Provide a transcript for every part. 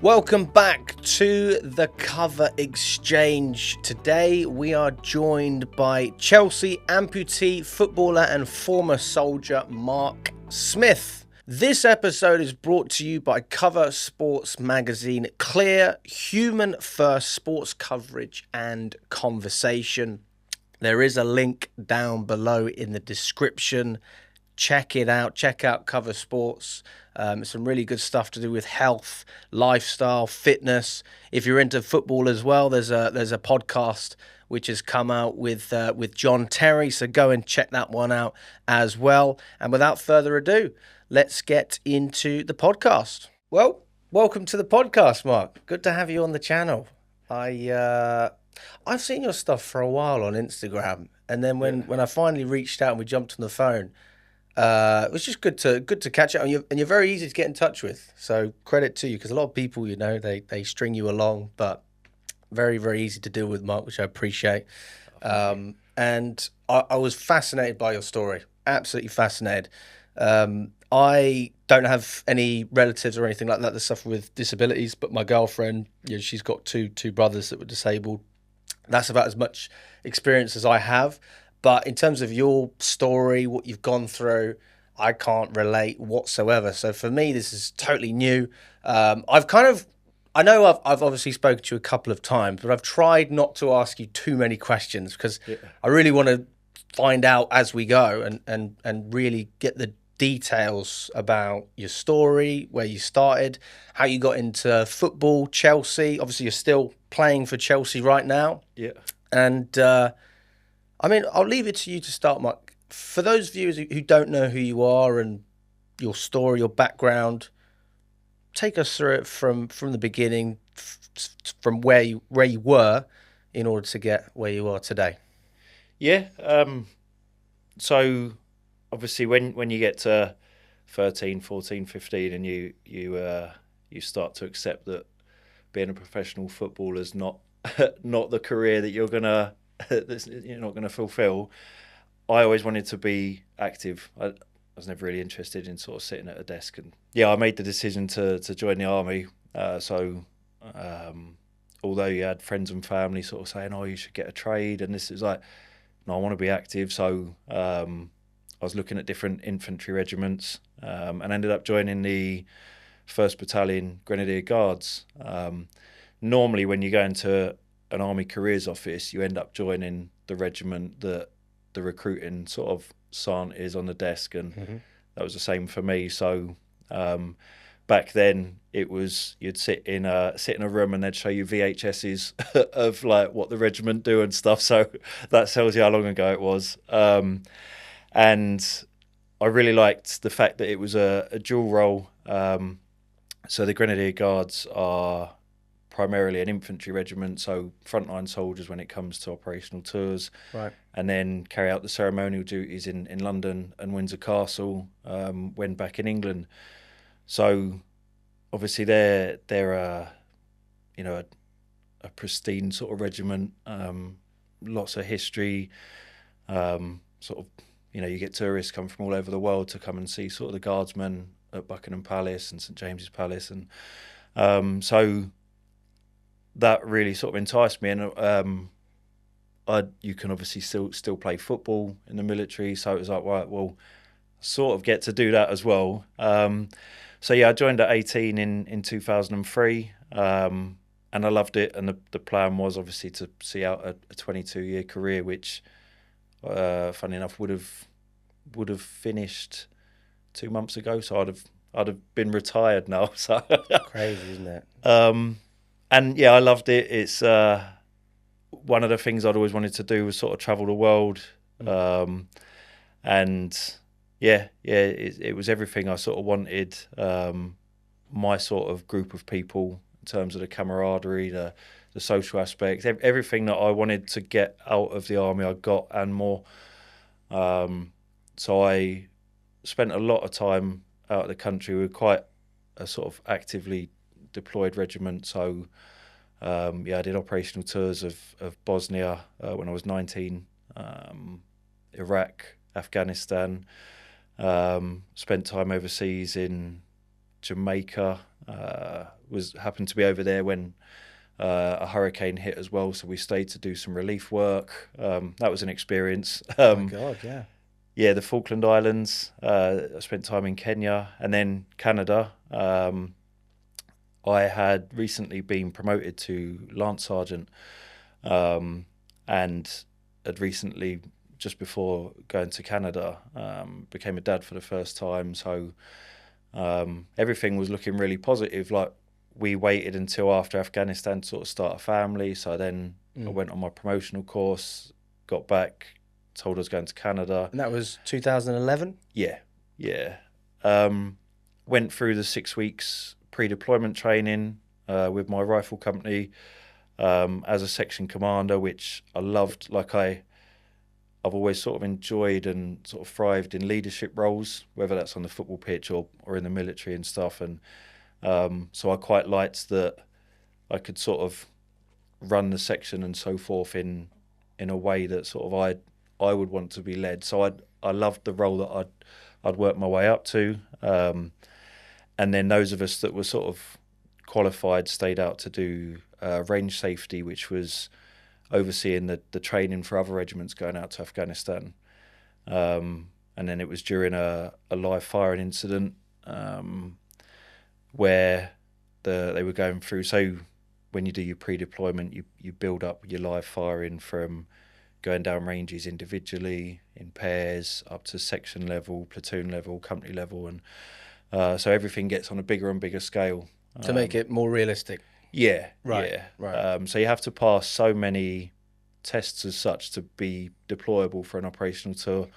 Welcome back to the Cver Xchange. Today we are joined by Chelsea amputee footballer and former soldier Mark Smith. This episode is brought to you by Cver Sports Magazine, clear, human-first sports coverage and conversation. There is a link down below in the description. Check it out. Check out Cver Sports. Some really good stuff to do with health, lifestyle, fitness. If you're into football as well, there's a podcast which has come out with John Terry. So go and check that one out as well. And without further ado, let's get into the podcast. Well, welcome to the podcast, Mark. Good to have you on the channel. I've seen your stuff for a while on Instagram, and then when I finally reached out and we jumped on the phone, it was just good to catch up, and you're very easy to get in touch with. So credit to you, because a lot of people, they string you along, but very, very easy to deal with, Mark, which I appreciate. And I was fascinated by your story, absolutely fascinated. I don't have any relatives or anything like that suffer with disabilities, but my girlfriend, she's got two brothers that were disabled. That's about as much experience as I have. But in terms of your story, what you've gone through, I can't relate whatsoever. So for me, this is totally new. I know I've obviously spoken to you a couple of times, but I've tried not to ask you too many questions because I really want to find out as we go and really get the details about your story, where you started, how you got into football, Chelsea. Obviously, you're still playing for Chelsea right now. Yeah. And I'll leave it to you to start, Mark. For those viewers who don't know who you are and your story, your background, take us through it from the beginning, from where you were, in order to get where you are today. Yeah. So obviously when you get to 13, 14, 15 and you start to accept that being a professional footballer is not the career that you're not gonna fulfill, I always wanted to be active. I was never really interested in sort of sitting at a desk, and I made the decision to join the army. Although you had friends and family sort of saying, "Oh, you should get a trade," and this is like, no, I want to be active. So I was looking at different infantry regiments, and ended up joining the 1st Battalion Grenadier Guards. Normally, when you go into an army careers office, you end up joining the regiment that the recruiting sort of sergeant is on the desk, and that was the same for me. So back then, it was you'd sit in a room and they'd show you VHSs of like what the regiment do and stuff. So that tells you how long ago it was. And I really liked the fact that it was a dual role. So the Grenadier Guards are primarily an infantry regiment, so frontline soldiers when it comes to operational tours, right, and then carry out the ceremonial duties in London and Windsor Castle when back in England. So obviously they're a pristine sort of regiment, lots of history, sort of, you get tourists come from all over the world to come and see sort of the guardsmen at Buckingham Palace and St James's Palace, and so that really sort of enticed me. And you can obviously still play football in the military, so it was like, right, well, sort of get to do that as well. So I joined at 18 in 2003, and I loved it. And the plan was obviously to see out a 22-year career, which, funny enough, would have finished 2 months ago. So I'd have been retired now. So crazy, isn't it? And I loved it. It's one of the things I'd always wanted to do was sort of travel the world, and it was everything I sort of wanted. My sort of group of people in terms of the camaraderie, the social aspects, everything that I wanted to get out of the army, I got and more. So I spent a lot of time out of the country. We were quite a sort of actively deployed regiment. So I did operational tours of Bosnia when I was 19, Iraq, Afghanistan. Spent time overseas in Jamaica. Happened to be over there when a hurricane hit as well, so we stayed to do some relief work. That was an experience. Oh my God, yeah. Yeah, the Falkland Islands. I spent time in Kenya and then Canada. I had recently been promoted to Lance Sergeant, and had recently, just before going to Canada, became a dad for the first time. So everything was looking really positive. Like, we waited until after Afghanistan to sort of start a family. So then I went on my promotional course, got back, told I was going to Canada. And that was 2011? Yeah. Went through the 6 weeks pre-deployment training with my rifle company as a section commander, which I loved. Like, I've always sort of enjoyed and sort of thrived in leadership roles, whether that's on the football pitch or in the military and stuff. And so I quite liked that I could sort of run the section and so forth in a way that sort of I would want to be led. So I loved the role that I'd worked my way up to. And then those of us that were sort of qualified stayed out to do range safety, which was overseeing the training for other regiments going out to Afghanistan. And then it was during a live firing incident where they were going through. So when you do your pre-deployment, you build up your live firing from going down ranges individually, in pairs, up to section level, platoon level, company level. And so everything gets on a bigger and bigger scale. To make it more realistic. Yeah. Right. Yeah. Right. So you have to pass so many tests as such to be deployable for an operational tour.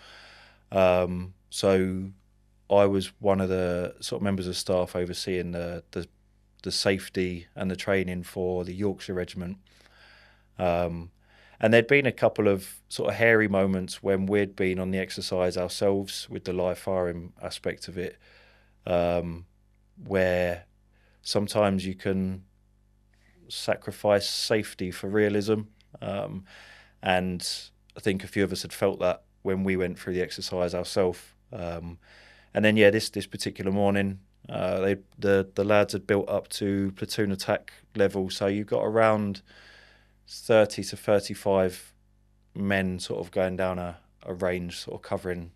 So I was one of the sort of members of staff overseeing the safety and the training for the Yorkshire Regiment. And there'd been a couple of sort of hairy moments when we'd been on the exercise ourselves with the live firing aspect of it, where sometimes you can sacrifice safety for realism. And I think a few of us had felt that when we went through the exercise ourselves. And then, this particular morning, the lads had built up to platoon attack level. So you've got around 30 to 35 men sort of going down a range, sort of covering,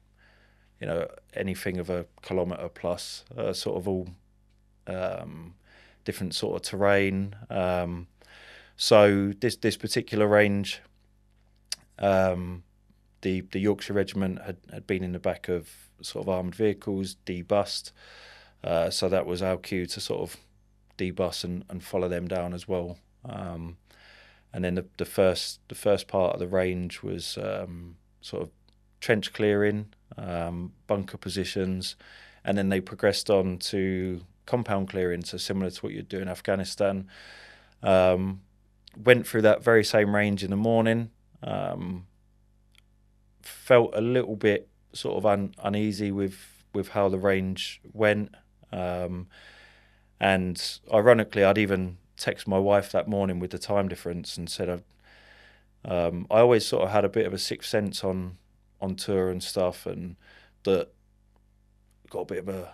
anything of a kilometre plus, sort of all different sort of terrain. So this particular range, the Yorkshire Regiment had been in the back of sort of armoured vehicles, debussed. So that was our cue to sort of debus and follow them down as well. And then the first part of the range was sort of trench clearing, bunker positions, and then they progressed on to compound clearing, so similar to what you'd do in Afghanistan. Went through that very same range in the morning. Felt a little bit sort of uneasy with how the range went. And ironically, I'd even text my wife that morning with the time difference and said I always sort of had a bit of a sixth sense on tour and stuff, and that got a bit of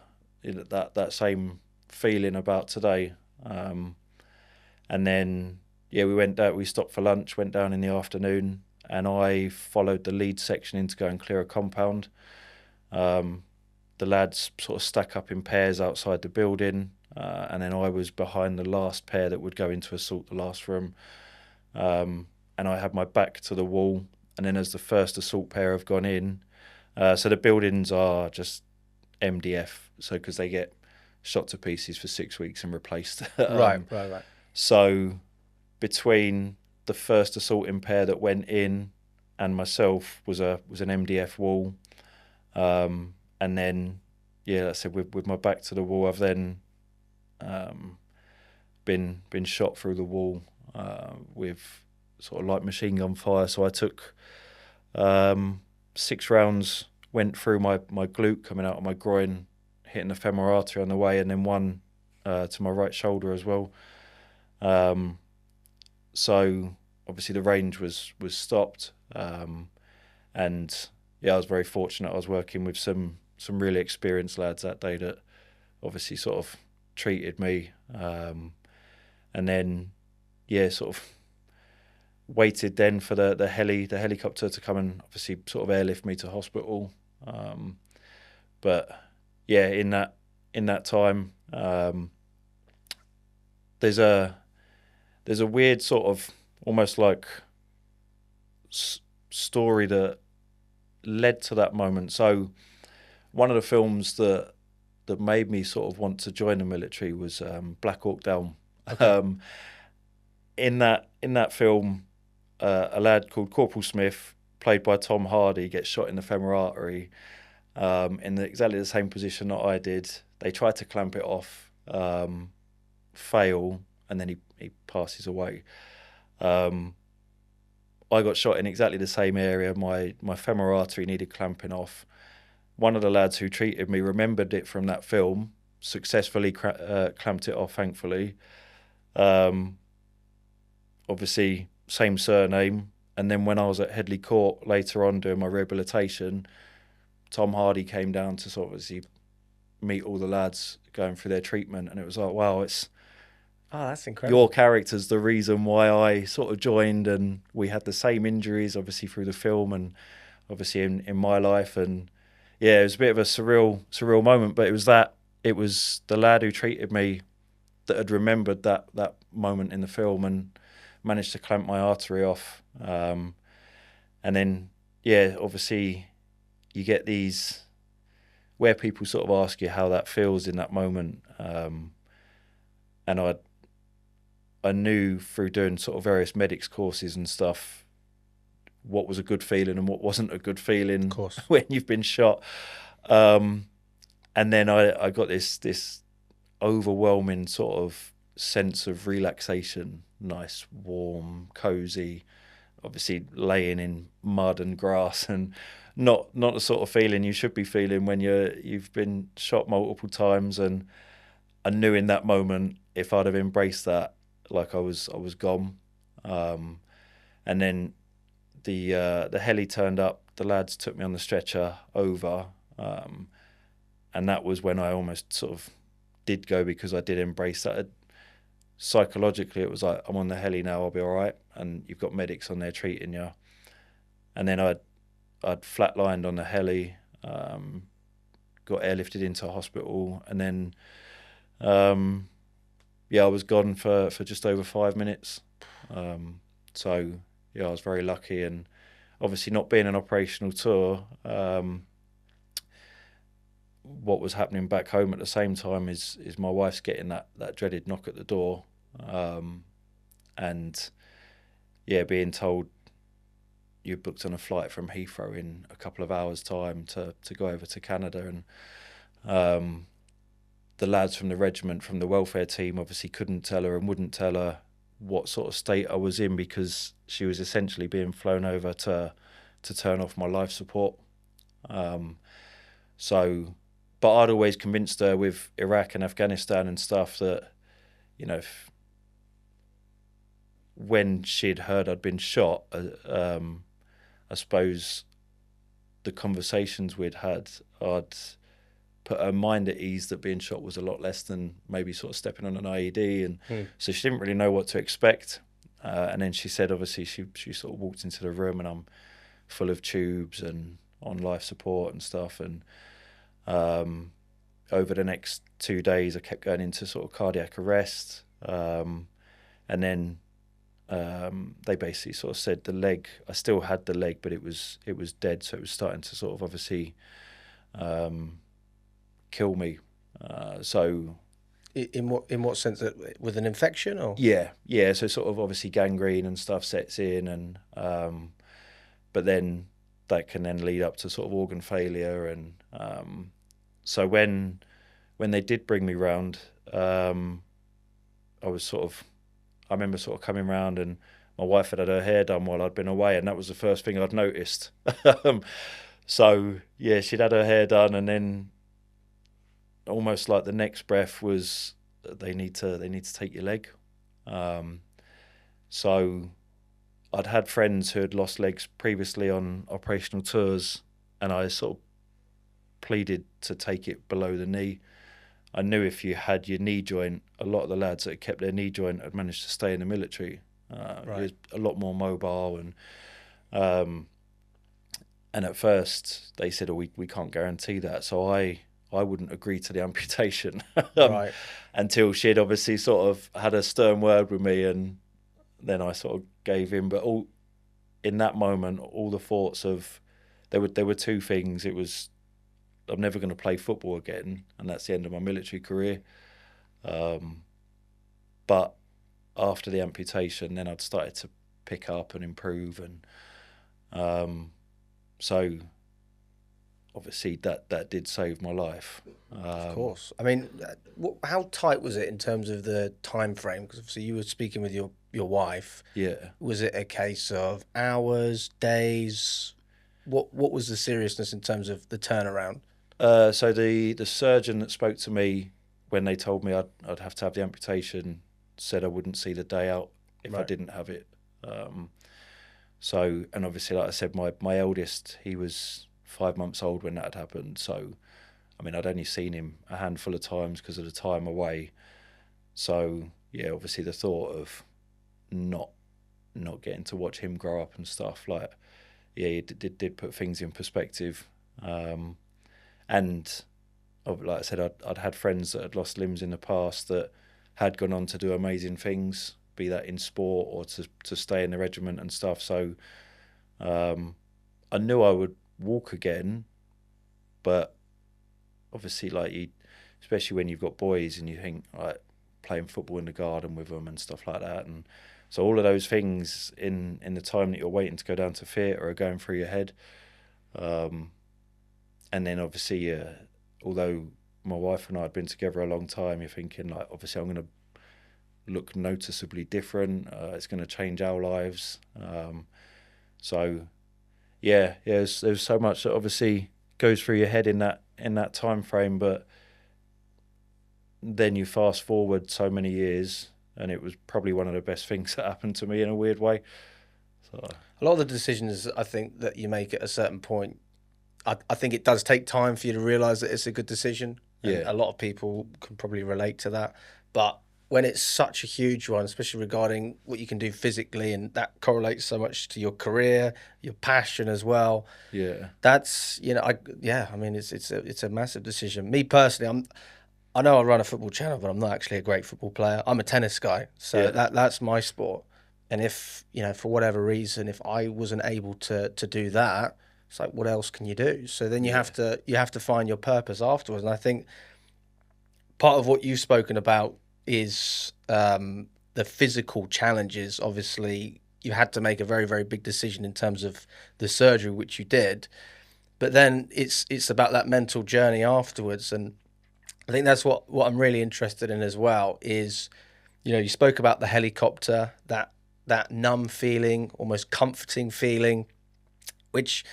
that same feeling about today. And then we stopped for lunch, went down in the afternoon, and I followed the lead section in to go and clear a compound. The lads sort of stack up in pairs outside the building, and then I was behind the last pair that would go in to assault the last room. And I had my back to the wall, and then as the first assault pair have gone in, so the buildings are just MDF, so because they get shot to pieces for 6 weeks and replaced. Right. So between the first assaulting pair that went in and myself was an MDF wall. And then, I said, with my back to the wall, I've then been shot through the wall with sort of light machine gun fire. So I took 6 rounds, went through my glute, coming out of my groin, hitting the femoral artery on the way, and then one to my right shoulder as well. So obviously the range was stopped, and I was very fortunate. I was working with some really experienced lads that day that obviously sort of treated me, and then sort of waited then for the helicopter to come and obviously sort of airlift me to hospital. But in that time, there's a weird sort of almost like story that led to that moment. So one of the films that made me sort of want to join the military was Black Hawk Down. Okay. In that film, a lad called Corporal Smith, played by Tom Hardy, gets shot in the femoral artery in exactly the same position that I did. They tried to clamp it off, fail, and then he passes away. I got shot in exactly the same area. My femoral artery needed clamping off. One of the lads who treated me remembered it from that film, successfully clamped it off, thankfully. Obviously, same surname. And then when I was at Headley Court later on doing my rehabilitation, Tom Hardy came down to sort of obviously meet all the lads going through their treatment. And it was like, wow, that's incredible. Your character's the reason why I sort of joined, and we had the same injuries, obviously, through the film and obviously in my life. And it was a bit of a surreal moment, but it was the lad who treated me that had remembered that moment in the film and managed to clamp my artery off. And then, obviously you get these where people sort of ask you how that feels in that moment. And I knew through doing sort of various medics courses and stuff what was a good feeling and what wasn't a good feeling, of course, when you've been shot. And then I got this overwhelming sort of sense of relaxation, nice, warm, cozy, obviously laying in mud and grass, and not the sort of feeling you should be feeling when you've been shot multiple times. And I knew in that moment, if I'd have embraced that, like I was gone. And then the heli turned up, the lads took me on the stretcher over, and that was when I almost sort of did go, because I did embrace that. Psychologically, it was like, I'm on the heli now, I'll be all right, and you've got medics on there treating you. And then I'd flatlined on the heli, got airlifted into a hospital, and then I was gone for just over 5 minutes. So I was very lucky, and obviously not being an operational tour, what was happening back home at the same time is my wife's getting that dreaded knock at the door, and being told you're booked on a flight from Heathrow in a couple of hours' time to go over to Canada. And the lads from the regiment, from the welfare team, obviously couldn't tell her and wouldn't tell her what sort of state I was in, because she was essentially being flown over to turn off my life support. But I'd always convinced her with Iraq and Afghanistan and stuff that, when she'd heard I'd been shot, I suppose the conversations we'd had, I'd put her mind at ease that being shot was a lot less than maybe sort of stepping on an IED. And so she didn't really know what to expect. And then she said, obviously, she sort of walked into the room and I'm full of tubes and on life support and stuff. And over the next 2 days, I kept going into sort of cardiac arrest. And then they basically sort of said the leg, I still had the leg, but it was dead. So it was starting to sort of obviously kill me. So in what sense? With an infection, or so sort of obviously gangrene and stuff sets in, and but then that can then lead up to sort of organ failure. And so when they did bring me round, I remember sort of coming round, and my wife had her hair done while I'd been away, and that was the first thing I'd noticed. So she'd had her hair done, and then almost like the next breath was, they need to take your leg. So I'd had friends who had lost legs previously on operational tours, and I sort of pleaded to take it below the knee. I knew if you had your knee joint, a lot of the lads that kept their knee joint had managed to stay in the military. You're a lot more mobile, and at first they said, "Oh, we can't guarantee that." So I wouldn't agree to the amputation Right. until she'd obviously sort of had a stern word with me, and then I sort of gave in. But in that moment, all the thoughts of there were two things. It was, I'm never going to play football again, and that's the end of my military career. But after the amputation, then I'd started to pick up and improve, and so obviously that did save my life. Of course. I mean, how tight was it in terms of the time frame? Because obviously you were speaking with your wife. Yeah. Was it a case of hours, days? What was the seriousness in terms of the turnaround? So the surgeon that spoke to me when they told me I'd have to have the amputation said I wouldn't see the day out if I didn't have it. So, and obviously, like I said, my eldest, he was 5 months old when that had happened. So, I mean, I'd only seen him a handful of times because of the time away. So, yeah, obviously the thought of not getting to watch him grow up and stuff, like, yeah, it did put things in perspective. And like I said, I'd had friends that had lost limbs in the past that had gone on to do amazing things, be that in sport or to stay in the regiment and stuff. So I knew I would walk again, but obviously, like, especially when you've got boys and you think, like, playing football in the garden with them and stuff like that, and so all of those things in the time that you're waiting to go down to theatre are going through your head. And then obviously, although my wife and I had been together a long time, you're thinking, like, obviously I'm going to look noticeably different. It's going to change our lives. So yeah, there's so much that obviously goes through your head in that time frame, but then you fast forward so many years, and it was probably one of the best things that happened to me in a weird way. So A lot of the decisions I think that you make at a certain point, I think it does take time for you to realise that it's a good decision. And Yeah. a lot of people can probably relate to that. But when it's such a huge one, especially regarding what you can do physically, and that correlates so much to your career, your passion as well. yeah, That's, I mean, it's a massive decision. Me personally, I know I run a football channel, but I'm not actually a great football player. I'm a tennis guy, so Yeah. that's my sport. And if, for whatever reason, if I wasn't able to do that, it's like, what else can you do? So then you have to find your purpose afterwards. And I think part of what you've spoken about is the physical challenges. Obviously, you had to make a very, very big decision in terms of the surgery, which you did. But then it's about that mental journey afterwards. And I think that's what I'm really interested in as well is, you spoke about the helicopter, that numb feeling, almost comforting feeling, which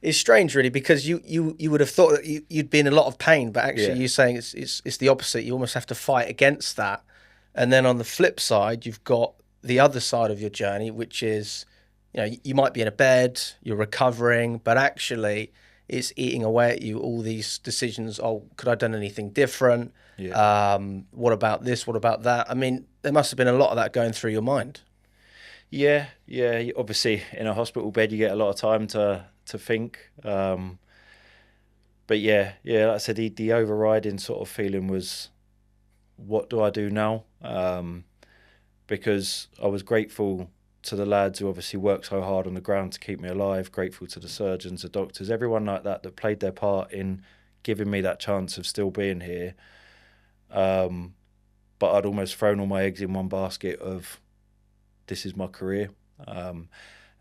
is strange really, because you would have thought that you'd be in a lot of pain, but actually you're saying it's the opposite. You almost have to fight against that. And then on the flip side, you've got the other side of your journey, which is, you might be in a bed, you're recovering, but actually it's eating away at you, all these decisions. Oh, could I have done anything different? Yeah. What about this? What about that? I mean, there must have been a lot of that going through your mind. Yeah. Obviously, in a hospital bed, you get a lot of time to think. But yeah, like I said, the overriding sort of feeling was, what do I do now? Because I was grateful to the lads who obviously worked so hard on the ground to keep me alive, grateful to the surgeons, the doctors, everyone like that played their part in giving me that chance of still being here. But I'd almost thrown all my eggs in one basket of, this is my career. And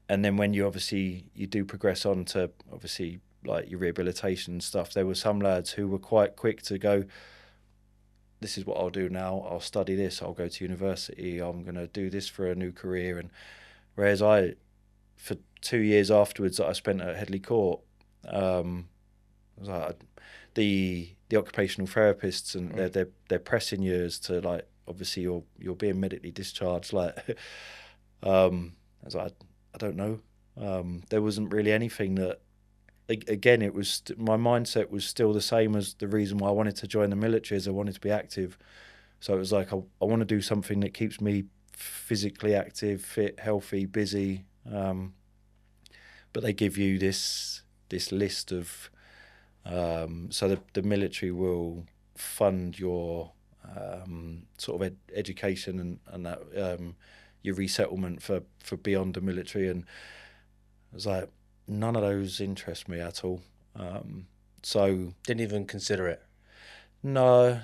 then when you do progress on to obviously like your rehabilitation and stuff, there were some lads who were quite quick to go, this is what I'll do now. I'll study this. I'll go to university. I'm going to do this for a new career. And whereas for 2 years afterwards that I spent at Headley Court, like the occupational therapists and they're pressing years to, like, obviously you're being medically discharged. Like, I was like, I don't know. There wasn't really anything that again, it was my mindset was still the same as the reason why I wanted to join the military, is I wanted to be active. So it was like I want to do something that keeps me physically active, fit, healthy, busy. But they give you this list of so the military will fund your sort of education and that your resettlement for beyond the military, and I was like, none of those interest me at all. So Didn't even consider it. no,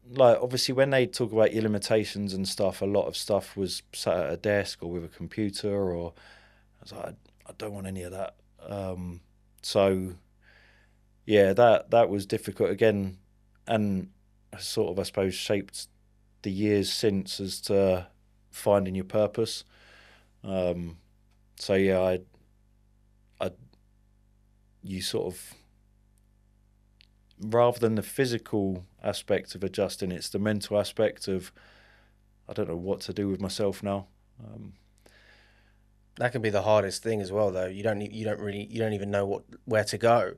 like obviously when they talk about your limitations and stuff, a lot of stuff was sat at a desk or with a computer, or I was like, I don't want any of that. So yeah, that was difficult again, and sort of, I suppose, shaped the years since as to finding your purpose. So yeah, you sort of, rather than the physical aspect of adjusting, it's the mental aspect of, I don't know what to do with myself now. That can be the hardest thing as well, though. You don't even know where to go.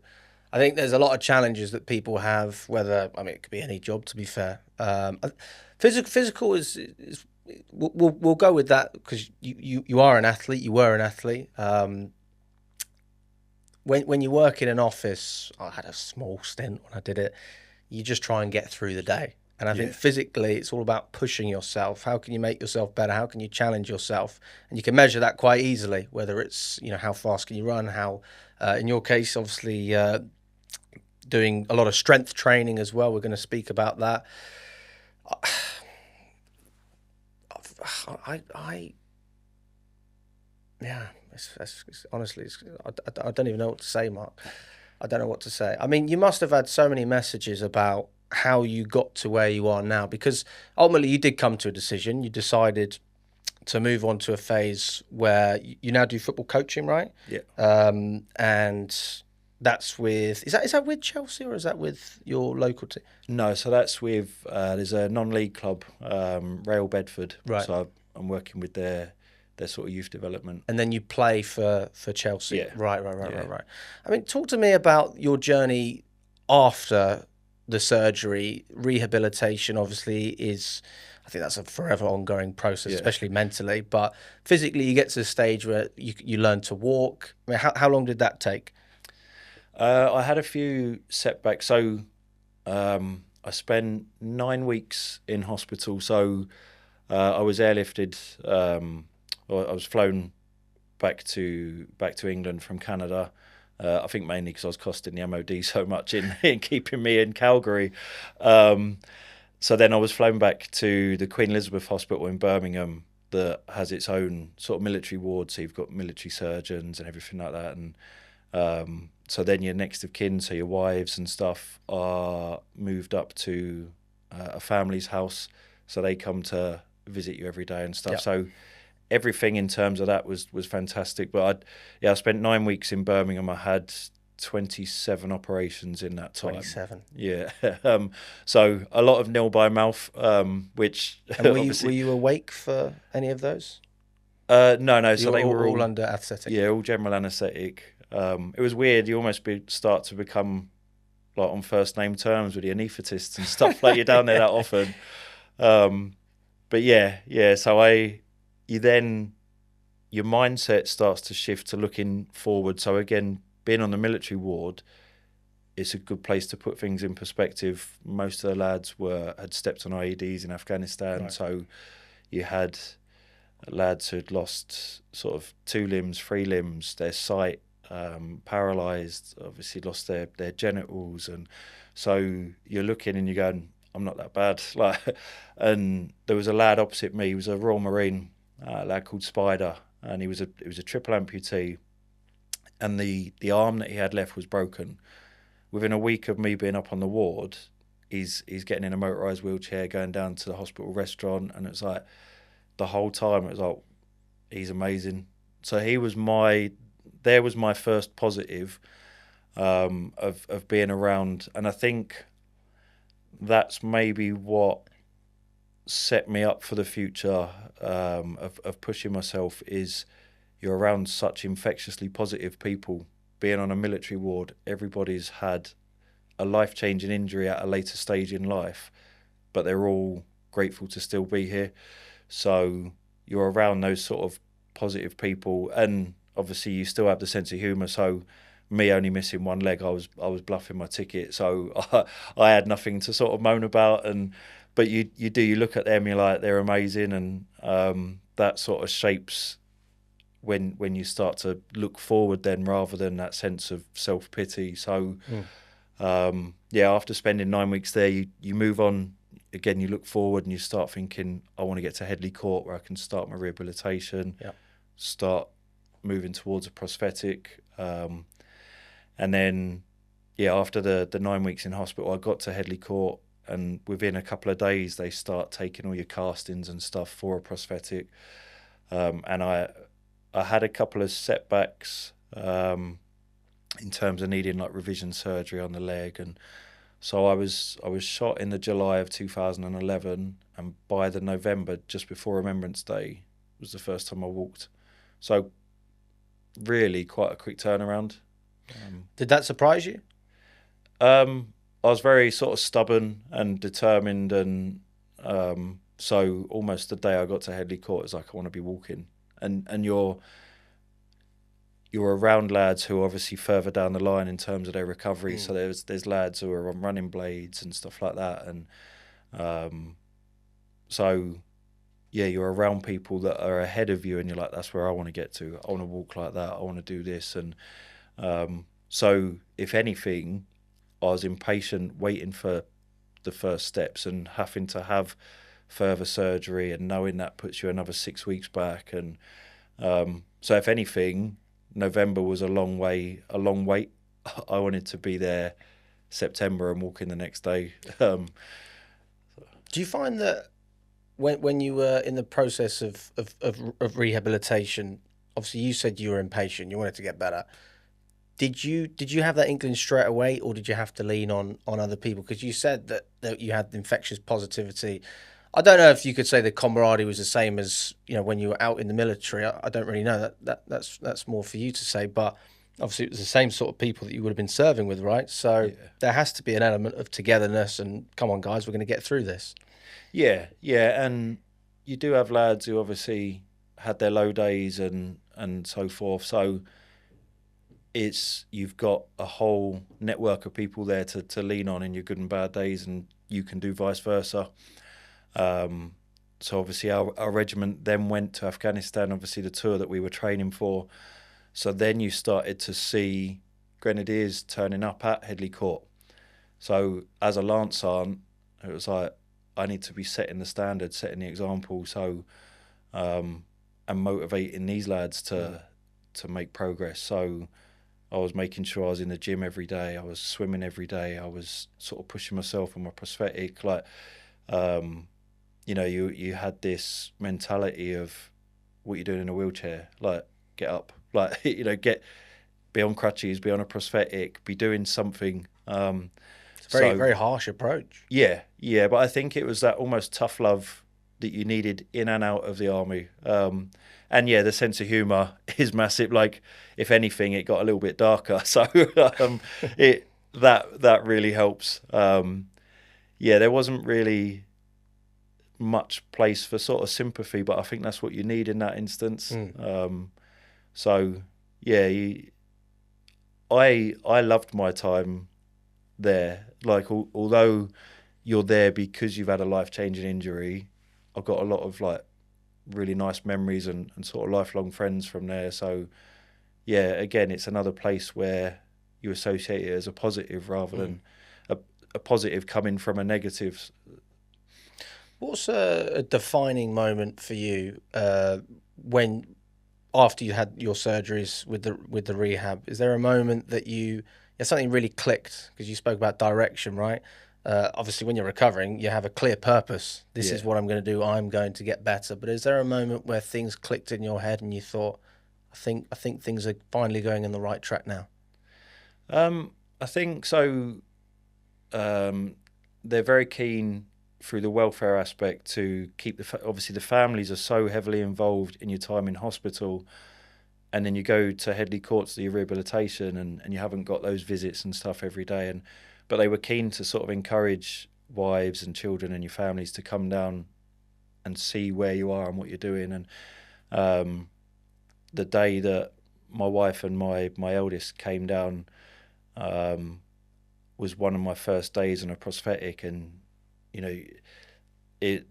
I think there's a lot of challenges that people have. Whether, I mean, it could be any job, to be fair. Physical is we'll go with that, because you are an athlete. You were an athlete. When you work in an office, I had a small stint when I did it. You just try and get through the day. And I think physically, it's all about pushing yourself. How can you make yourself better? How can you challenge yourself? And you can measure that quite easily, whether it's, how fast can you run, how, in your case, obviously, doing a lot of strength training as well. We're going to speak about that. Honestly, I don't even know what to say, Mark. I don't know what to say. I mean, you must have had so many messages about how you got to where you are now, because ultimately you did come to a decision. You decided to move on to a phase where you now do football coaching, right? Yeah. And that's with, is that with Chelsea, or is that with your local team? No, so that's with there's a non-league club, Rail Bedford. Right. So I'm working with their sort of youth development. And then you play for Chelsea. Yeah. Right. I mean, talk to me about your journey after the surgery. Rehabilitation obviously is, I think that's a forever ongoing process, especially mentally. But physically, you get to the stage where you learn to walk. I mean, how long did that take? I had a few setbacks. So I spent 9 weeks in hospital. So I was airlifted. I was flown back to England from Canada. I think mainly because I was costing the MOD so much in keeping me in Calgary. So then I was flown back to the Queen Elizabeth Hospital in Birmingham, that has its own sort of military ward. So you've got military surgeons and everything like that. And so then your next of kin, so your wives and stuff, are moved up to a family's house. So they come to visit you every day and stuff. Yep. So everything in terms of that was fantastic. But I spent 9 weeks in Birmingham. I had 27 operations in that time. 27. Yeah. So a lot of nil by mouth, which. And were you awake for any of those? No. So they were all under anaesthetic. Yeah, all general anaesthetic. It was weird. You almost start to become like on first name terms with the anaesthetists and stuff. Like, you're down there that often. But yeah. So your mindset starts to shift to looking forward. So again, being on the military ward, it's a good place to put things in perspective. Most of the lads had stepped on IEDs in Afghanistan. Right. So you had lads who'd lost sort of 2 limbs, 3 limbs, their sight, paralysed, obviously lost their genitals. And so you're looking and you're going, I'm not that bad. And there was a lad opposite me. He was a Royal Marine, a lad called Spider, and he was a triple amputee, and the arm that he had left was broken. Within a week of me being up on the ward, he's getting in a motorised wheelchair, going down to the hospital restaurant, and it's like, the whole time it was like, he's amazing. So there was my first positive of being around, and I think that's maybe what set me up for the future of pushing myself, is you're around such infectiously positive people, being on a military ward, everybody's had a life-changing injury at a later stage in life, but they're all grateful to still be here. So you're around those sort of positive people, and obviously you still have the sense of humour. So me only missing one leg, I was bluffing my ticket, so I had nothing to sort of moan about. But you look at them, you're like, they're amazing, and that sort of shapes when you start to look forward then, rather than that sense of self-pity. So after spending 9 weeks there, you move on again, you look forward and you start thinking, I want to get to Headley Court where I can start my rehabilitation, start moving towards a prosthetic. And then, after the 9 weeks in hospital, I got to Headley Court, and within a couple of days, they start taking all your castings and stuff for a prosthetic. And I had a couple of setbacks in terms of needing like revision surgery on the leg, and so I was shot in the July of 2011, and by the November, just before Remembrance Day, was the first time I walked. So really quite a quick turnaround. Did that surprise you? I was very sort of stubborn and determined, and so almost the day I got to Headley Court, it's like, I want to be walking. And you're around lads who are obviously further down the line in terms of their recovery. So there's lads who are on running blades and stuff like that, and so you're around people that are ahead of you, and you're like, that's where I want to get to. I want to walk like that. I want to do this. And so if anything, I was impatient waiting for the first steps and having to have further surgery, and knowing that puts you another 6 weeks back. And so if anything, November was a long wait. I wanted to be there September and walk in the next day. Do you find that when you were in the process of rehabilitation, obviously you said you were impatient, you wanted to get better. Did you have that inkling straight away, or did you have to lean on other people? Because you said that you had infectious positivity. I don't know if you could say the camaraderie was the same as, when you were out in the military. I don't really know. That's more for you to say. But obviously it was the same sort of people that you would have been serving with, right? So there has to be an element of togetherness and, come on, guys, we're going to get through this. Yeah, and you do have lads who obviously had their low days and so forth. So you've got a whole network of people there to lean on in your good and bad days, and you can do vice versa. So obviously our regiment then went to Afghanistan, obviously the tour that we were training for. So then you started to see grenadiers turning up at Headley Court. So as a Lance Sergeant, it was like, I need to be setting the standard, setting the example. So, and motivating these lads to make progress. So I was making sure I was in the gym every day. I was swimming every day. I was sort of pushing myself on my prosthetic. Like, you had this mentality of what you're doing in a wheelchair. Like, get up. Like, be on crutches, be on a prosthetic, be doing something. It's a very harsh approach. Yeah. But I think it was that almost tough love that you needed in and out of the army. And the sense of humour is massive. Like, if anything, it got a little bit darker. So that really helps. There wasn't really much place for sort of sympathy, but I think that's what you need in that instance. I loved my time there. Like, although you're there because you've had a life-changing injury, I've got a lot of like really nice memories and sort of lifelong friends from there. So again, it's another place where you associate it as a positive rather than a positive coming from a negative. What's a defining moment for you when, after you had your surgeries with the rehab? Is there a moment that something really clicked? Because you spoke about direction, right? Obviously, when you're recovering, you have a clear purpose. This is what I'm going to do. I'm going to get better. But is there a moment where things clicked in your head and you thought, I think things are finally going in the right track now? I think so. They're very keen through the welfare aspect to keep obviously the families are so heavily involved in your time in hospital, and then you go to Headley Court to the rehabilitation, and you haven't got those visits and stuff every day. But they were keen to sort of encourage wives and children and your families to come down and see where you are and what you're doing. And the day that my wife and my eldest came down was one of my first days on a prosthetic, and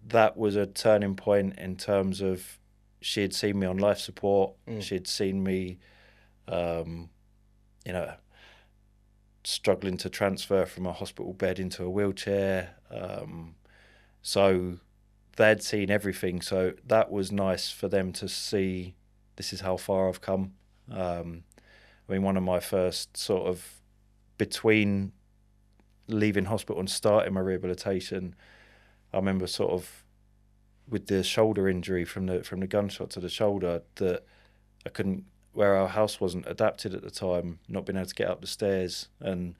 that was a turning point in terms of she had seen me on life support. She'd seen me, struggling to transfer from a hospital bed into a wheelchair. So they'd seen everything. So that was nice for them to see this is how far I've come. One of my first sort of, between leaving hospital and starting my rehabilitation, I remember sort of with the shoulder injury from the gunshot to the shoulder, that I couldn't, where our house wasn't adapted at the time, not being able to get up the stairs and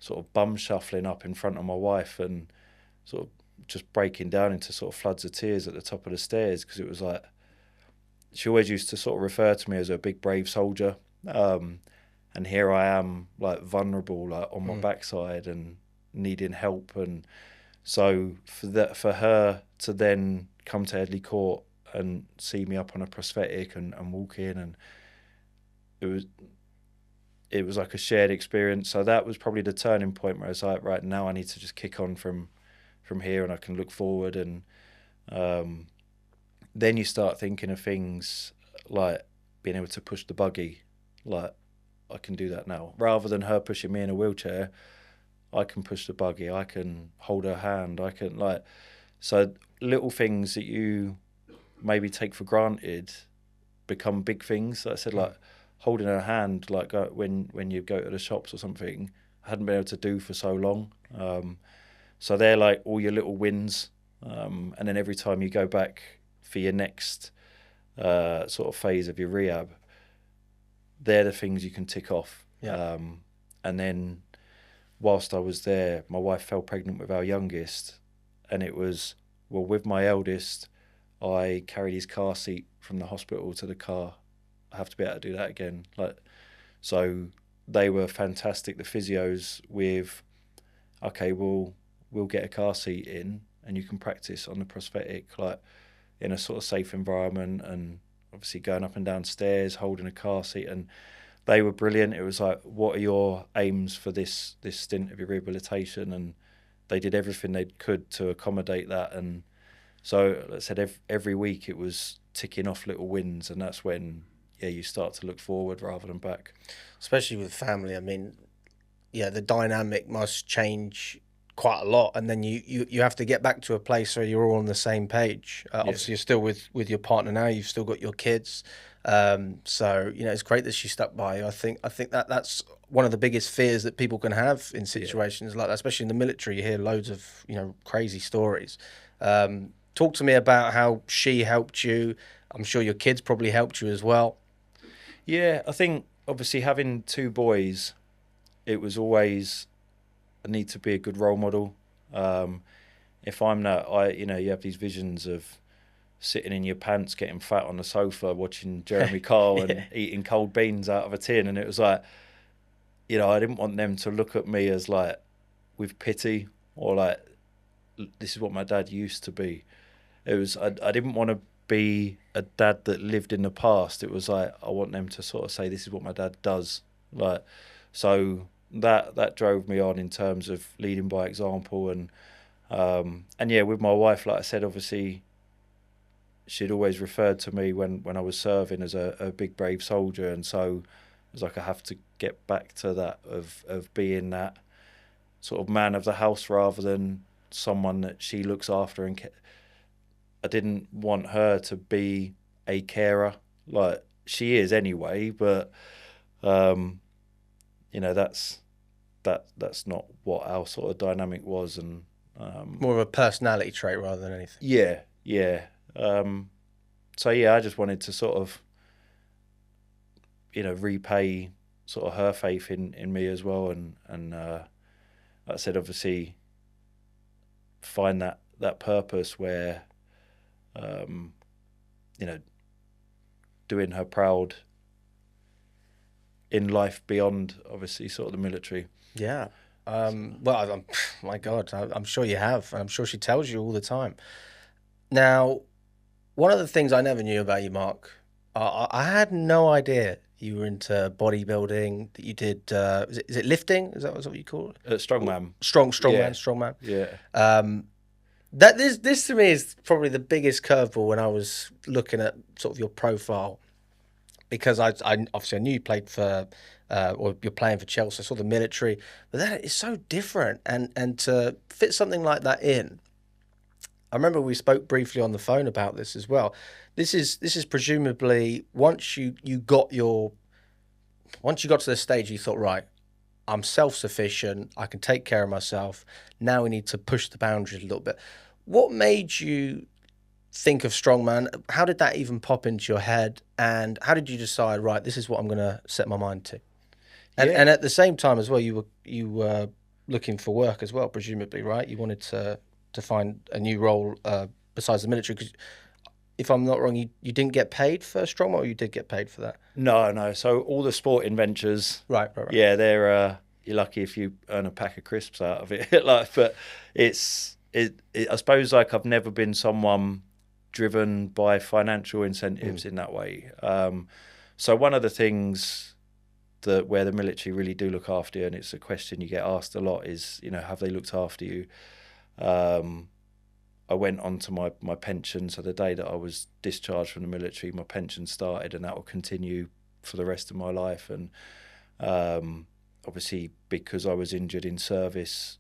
sort of bum shuffling up in front of my wife and sort of just breaking down into sort of floods of tears at the top of the stairs, because it was like, she always used to sort of refer to me as a big brave soldier, and here I am, like vulnerable, like on my backside and needing help. And so for her to then come to Headley Court and see me up on a prosthetic and walk in, and it was like a shared experience. So that was probably the turning point where I was like, right, now I need to just kick on from here, and I can look forward. And then you start thinking of things like being able to push the buggy. Like, I can do that now. Rather than her pushing me in a wheelchair, I can push the buggy, I can hold her hand, I can, like, so little things that you maybe take for granted become big things. Like I said, like holding her hand, like when you go to the shops or something, I hadn't been able to do for so long. So they're like all your little wins. And then every time you go back for your next sort of phase of your rehab, they're the things you can tick off. Yeah. And then whilst I was there, my wife fell pregnant with our youngest, and it was, well, with my eldest, I carried his car seat from the hospital to the car. I have to be able to do that again. Like, so they were fantastic, the physios, with, okay, we'll get a car seat in and you can practice on the prosthetic, like in a sort of safe environment, and obviously going up and down stairs, holding a car seat. And they were brilliant. It was like, what are your aims for this stint of your rehabilitation? And they did everything they could to accommodate that. And so, like I said, every week it was ticking off little wins, and that's when, yeah, you start to look forward rather than back. Especially with family. I mean, yeah, the dynamic must change quite a lot, and then you have to get back to a place where you're all on the same page. Obviously, you're still with your partner now. You've still got your kids, so it's great that she stuck by you. I think that's one of the biggest fears that people can have in situations like that, especially in the military. You hear loads of crazy stories. Talk to me about how she helped you. I'm sure your kids probably helped you as well. Yeah, I think obviously having two boys, it was always, I need to be a good role model. If I'm not, you have these visions of sitting in your pants, getting fat on the sofa, watching Jeremy Kyle and eating cold beans out of a tin. And it was like, I didn't want them to look at me as like with pity, or like, this is what my dad used to be. It was, I didn't want to be a dad that lived in the past. It was like, I want them to sort of say, this is what my dad does. Like, so that drove me on in terms of leading by example. And yeah, with my wife, like I said, obviously she'd always referred to me when I was serving as a big brave soldier, and so it was like, I have to get back to that of being that sort of man of the house rather than someone that she looks after. And I didn't want her to be a carer, like she is anyway, but that's not what our sort of dynamic was. And more of a personality trait rather than anything. Yeah. So yeah, I just wanted to sort of repay sort of her faith in me as well, and like I said, obviously find that purpose where doing her proud in life beyond, obviously, sort of the military. Yeah. Well, my God, I'm sure you have. And I'm sure she tells you all the time. Now, one of the things I never knew about you, Mark, I had no idea you were into bodybuilding, that you did, is it lifting? Is that what you call it? Strongman. Strongman. Yeah. That this to me is probably the biggest curveball when I was looking at sort of your profile, because I obviously I knew you played for or you're playing for Chelsea. I saw the military, but that is so different, and to fit something like that in. I remember we spoke briefly on the phone about this as well. This is presumably once you got to the stage you thought, right, I'm self-sufficient, I can take care of myself. Now we need to push the boundaries a little bit. What made you think of strongman? How did that even pop into your head? And how did you decide, right, this is what I'm going to set my mind to? And at the same time as well, you were looking for work as well, presumably, right? You wanted to find a new role besides the military, because if I'm not wrong, you didn't get paid for strongman, or you did get paid for that? No. So all the sporting ventures, right. Yeah, they're you're lucky if you earn a pack of crisps out of it. But I suppose like I've never been someone driven by financial incentives in that way. So one of the things where the military really do look after you, and it's a question you get asked a lot, is, have they looked after you? I went on to my pension. So the day that I was discharged from the military, my pension started, and that will continue for the rest of my life. And obviously, because I was injured in service,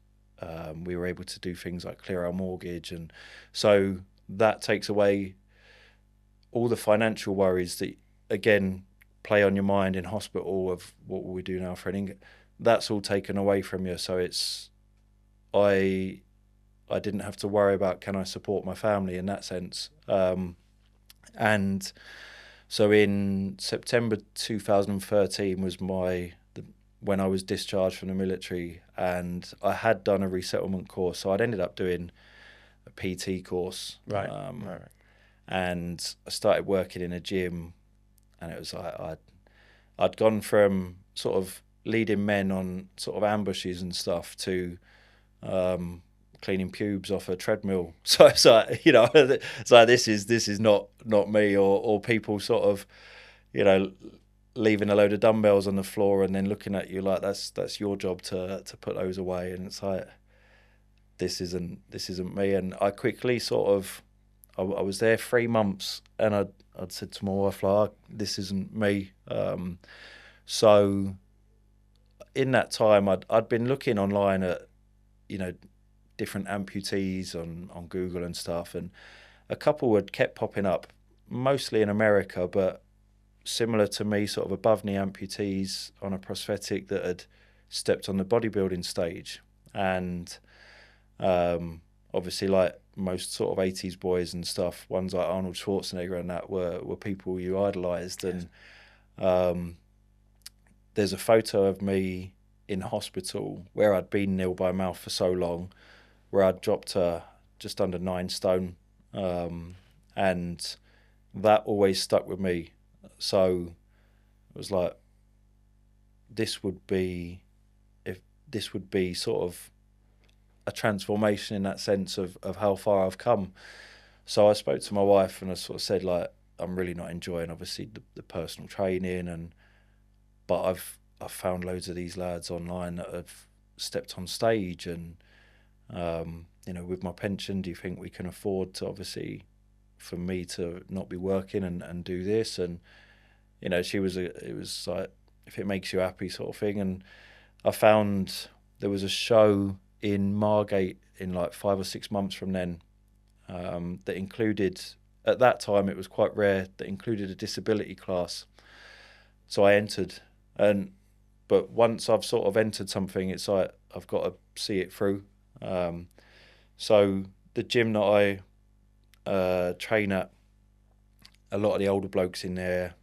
we were able to do things like clear our mortgage. And so that takes away all the financial worries that, again, play on your mind in hospital of what will we do now for an income. That's all taken away from you. So I didn't have to worry about, can I support my family in that sense. And so in September 2013 was when I was discharged from the military, and I had done a resettlement course. So I'd ended up doing a PT course. Right. And I started working in a gym, and it was like I'd gone from sort of leading men on sort of ambushes and stuff to cleaning pubes off a treadmill. So it's like, it's like this is not me, or people sort of, leaving a load of dumbbells on the floor and then looking at you like that's your job to put those away. And it's like, this isn't me. And I quickly sort of, I was there 3 months, and I'd said to my wife, like, this isn't me. So in that time, I'd been looking online at, different amputees on Google and stuff, and a couple had kept popping up, mostly in America, but similar to me, sort of above knee amputees on a prosthetic that had stepped on the bodybuilding stage. And obviously, like most sort of 80s boys and stuff, ones like Arnold Schwarzenegger and that were people you idolised. Yes. And there's a photo of me in hospital where I'd been nil by mouth for so long, where I'd dropped to just under 9 stone. And that always stuck with me. So it was like, this would be sort of a transformation in that sense of how far I've come. So I spoke to my wife, and I sort of said, like, I'm really not enjoying, obviously, the personal training, but I've found loads of these lads online that have stepped on stage, and with my pension, do you think we can afford to, obviously, for me to not be working and do this? And it was like, if it makes you happy, sort of thing. And I found there was a show in Margate in like 5 or 6 months from then that included, at that time it was quite rare, that included a disability class. So I entered, but once I've sort of entered something, it's like I've got to see it through. So the gym that I train at, a lot of the older blokes in there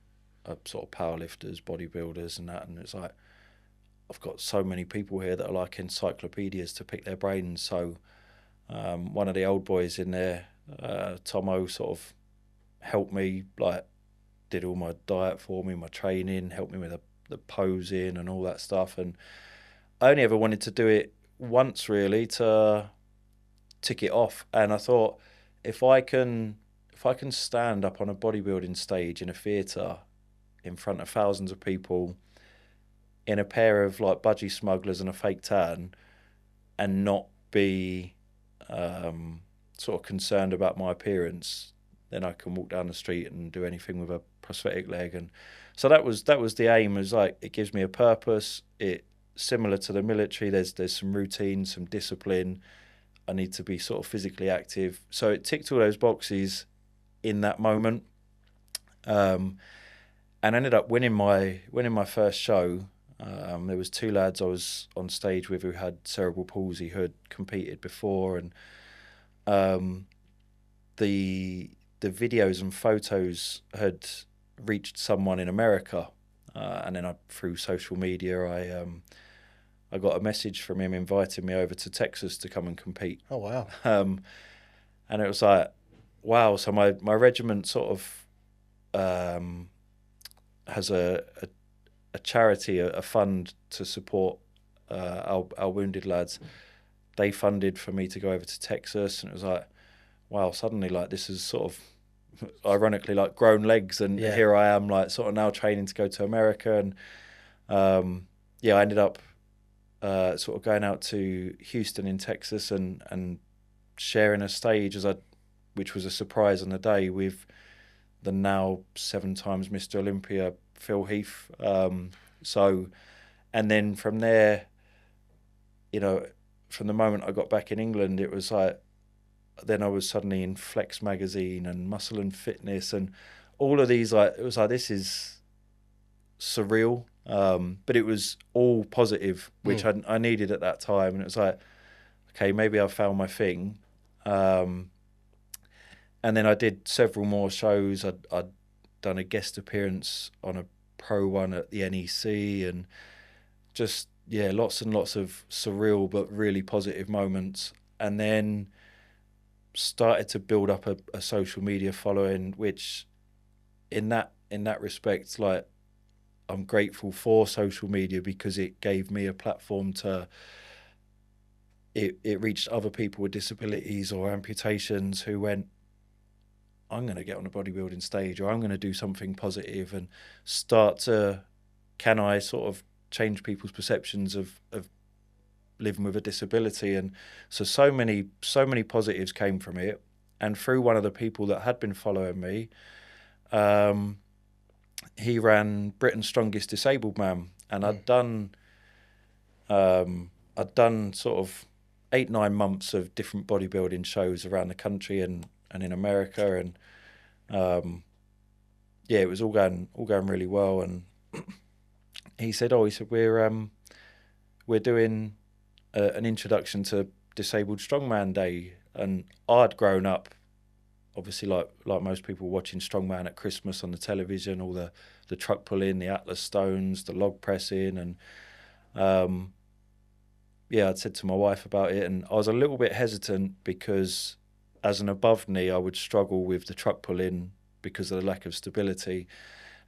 are sort of powerlifters, bodybuilders and that, and it's like, I've got so many people here that are like encyclopedias to pick their brains. So one of the old boys in there, Tomo, sort of helped me, like, did all my diet for me, my training, helped me with the posing and all that stuff. And I only ever wanted to do it once really to tick it off. And I thought, if I can stand up on a bodybuilding stage in a theatre in front of thousands of people in a pair of like budgie smugglers and a fake tan and not be sort of concerned about my appearance, then I can walk down the street and do anything with a prosthetic leg. And so that was the aim. Was like, it gives me a purpose. It similar to the military. There's some routine, some discipline. I need to be sort of physically active. So it ticked all those boxes in that moment, and ended up winning my first show. There was 2 lads I was on stage with who had cerebral palsy, who had competed before, and the videos and photos had reached someone in America, and then through social media I got a message from him inviting me over to Texas to come and compete. Oh wow! And it was like, wow. So my regiment sort of has a charity, a fund to support our wounded lads. They funded for me to go over to Texas, and it was like, wow, suddenly like this is sort of ironically like grown legs, and here I am like sort of now training to go to America. And I ended up sort of going out to Houston in Texas and sharing a stage which was a surprise on the day, with the now 7 times Mr. Olympia Phil Heath. And then from there, from the moment I got back in England, it was like, then I was suddenly in Flex magazine and Muscle and Fitness and all of these, like, it was like, this is surreal. But it was all positive, which I needed at that time. And it was like, okay, maybe I've found my thing. And then I did several more shows. I'd done a guest appearance on a pro one at the NEC, and just, lots and lots of surreal but really positive moments. And then started to build up a social media following, which in that respect, like, I'm grateful for social media, because it gave me a platform to, it reached other people with disabilities or amputations who went, I'm going to get on a bodybuilding stage, or I'm going to do something positive, and start to, can I sort of change people's perceptions of living with a disability? And so many positives came from it. And through one of the people that had been following me, he ran Britain's Strongest Disabled Man, and I'd done sort of 8-9 months of different bodybuilding shows around the country and in America, and it was all going really well. And he said, we're doing an introduction to Disabled Strongman Day. And I'd grown up, obviously, like most people, watching Strongman at Christmas on the television, all the truck pulling, the Atlas stones, the log pressing, and I'd said to my wife about it, and I was a little bit hesitant because as an above knee, I would struggle with the truck pulling because of the lack of stability.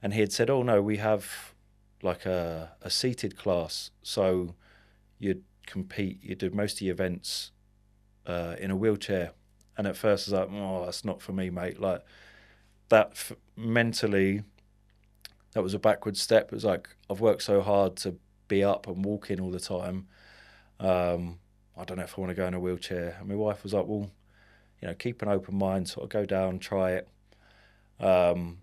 And he had said, oh no, we have like a seated class, so you'd compete, you do most of your events in a wheelchair. And at first I was like, oh, that's not for me, mate. Like, that mentally, that was a backward step. It was like, I've worked so hard to be up and walking all the time. I don't know if I want to go in a wheelchair. And my wife was like, well, keep an open mind, sort of go down, try it. And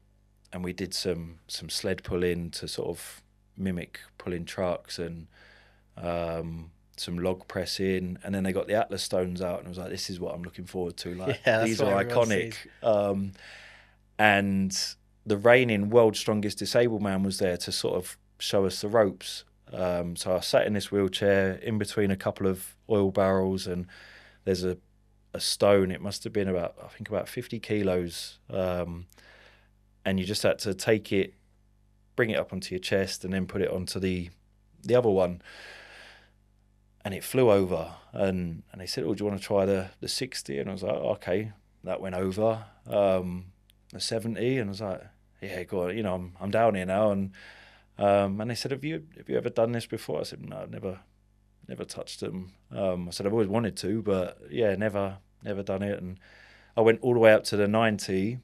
we did some sled pulling to sort of mimic pulling trucks, and some log pressing, and then they got the Atlas stones out, and I was like, this is what I'm looking forward to. Like, these are iconic. And the reigning world's strongest disabled man was there to sort of show us the ropes. So I sat in this wheelchair in between a couple of oil barrels, and there's a stone. It must have been about 50 kilos. And you just had to take it, bring it up onto your chest, and then put it onto the other one. And it flew over, and they said, oh, do you want to try the 60? And I was like, oh, okay. That went over. The 70, and I was like, yeah, go on, I'm down here now. And And they said, have you ever done this before? I said, no, never touched them. I said, I've always wanted to, but yeah, never done it. And I went all the way up to the 90,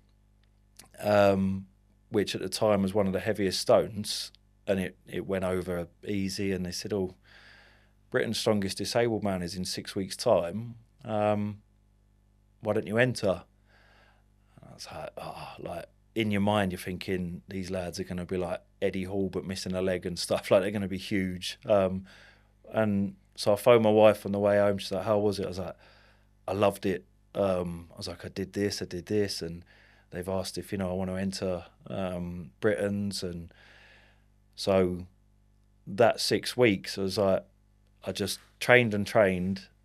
which at the time was one of the heaviest stones, and it went over easy. And they said, oh, Britain's strongest disabled man is in 6 weeks' time. Why don't you enter? And I was like, oh, like in your mind, you're thinking these lads are going to be like Eddie Hall, but missing a leg and stuff. Like they're going to be huge. And so I phoned my wife on the way home. She's like, how was it? I was like, I loved it. I was like, I did this. And they've asked if, I want to enter Britain's. And so that 6 weeks, I was like, I just trained.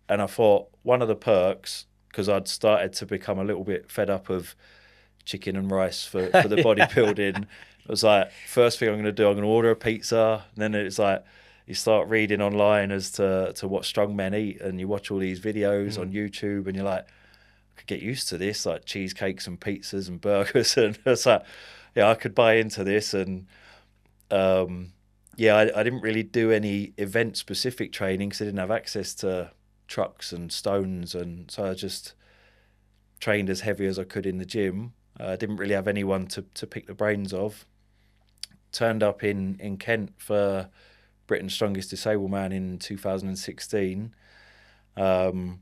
And I thought one of the perks, because I'd started to become a little bit fed up of chicken and rice for the bodybuilding. It was like, first thing I'm going to do, I'm going to order a pizza. And then it's like, you start reading online as to what strong men eat, and you watch all these videos on YouTube, and you're like, I could get used to this, like cheesecakes and pizzas and burgers. And it's like, yeah, I could buy into this. And yeah, I didn't really do any event-specific training because I didn't have access to trucks and stones. And so I just trained as heavy as I could in the gym. I didn't really have anyone to pick the brains of. Turned up in Kent for Britain's Strongest Disabled Man in 2016. And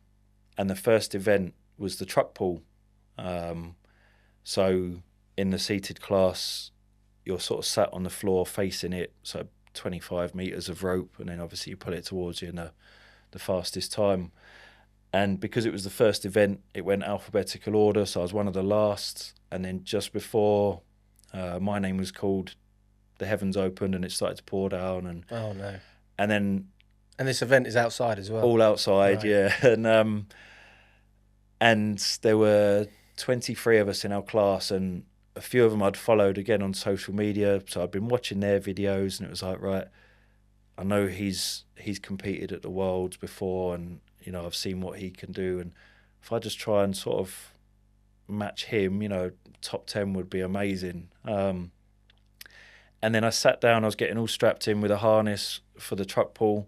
the first event was the truck pull. So in the seated class, you're sort of sat on the floor facing it, so 25 metres of rope, and then obviously you pull it towards you in the fastest time. And because it was the first event, it went alphabetical order, so I was one of the last. And then just before my name was called, the heavens opened and it started to pour down. And oh no! And this event is outside as well. All outside, right. Yeah. And there were 23 of us in our class, and a few of them I'd followed again on social media, so I'd been watching their videos, and it was like, right, I know he's competed at the Worlds before, and I've seen what he can do, and if I just try and sort of match him, top 10 would be amazing. And then I sat down, I was getting all strapped in with a harness for the truck pull,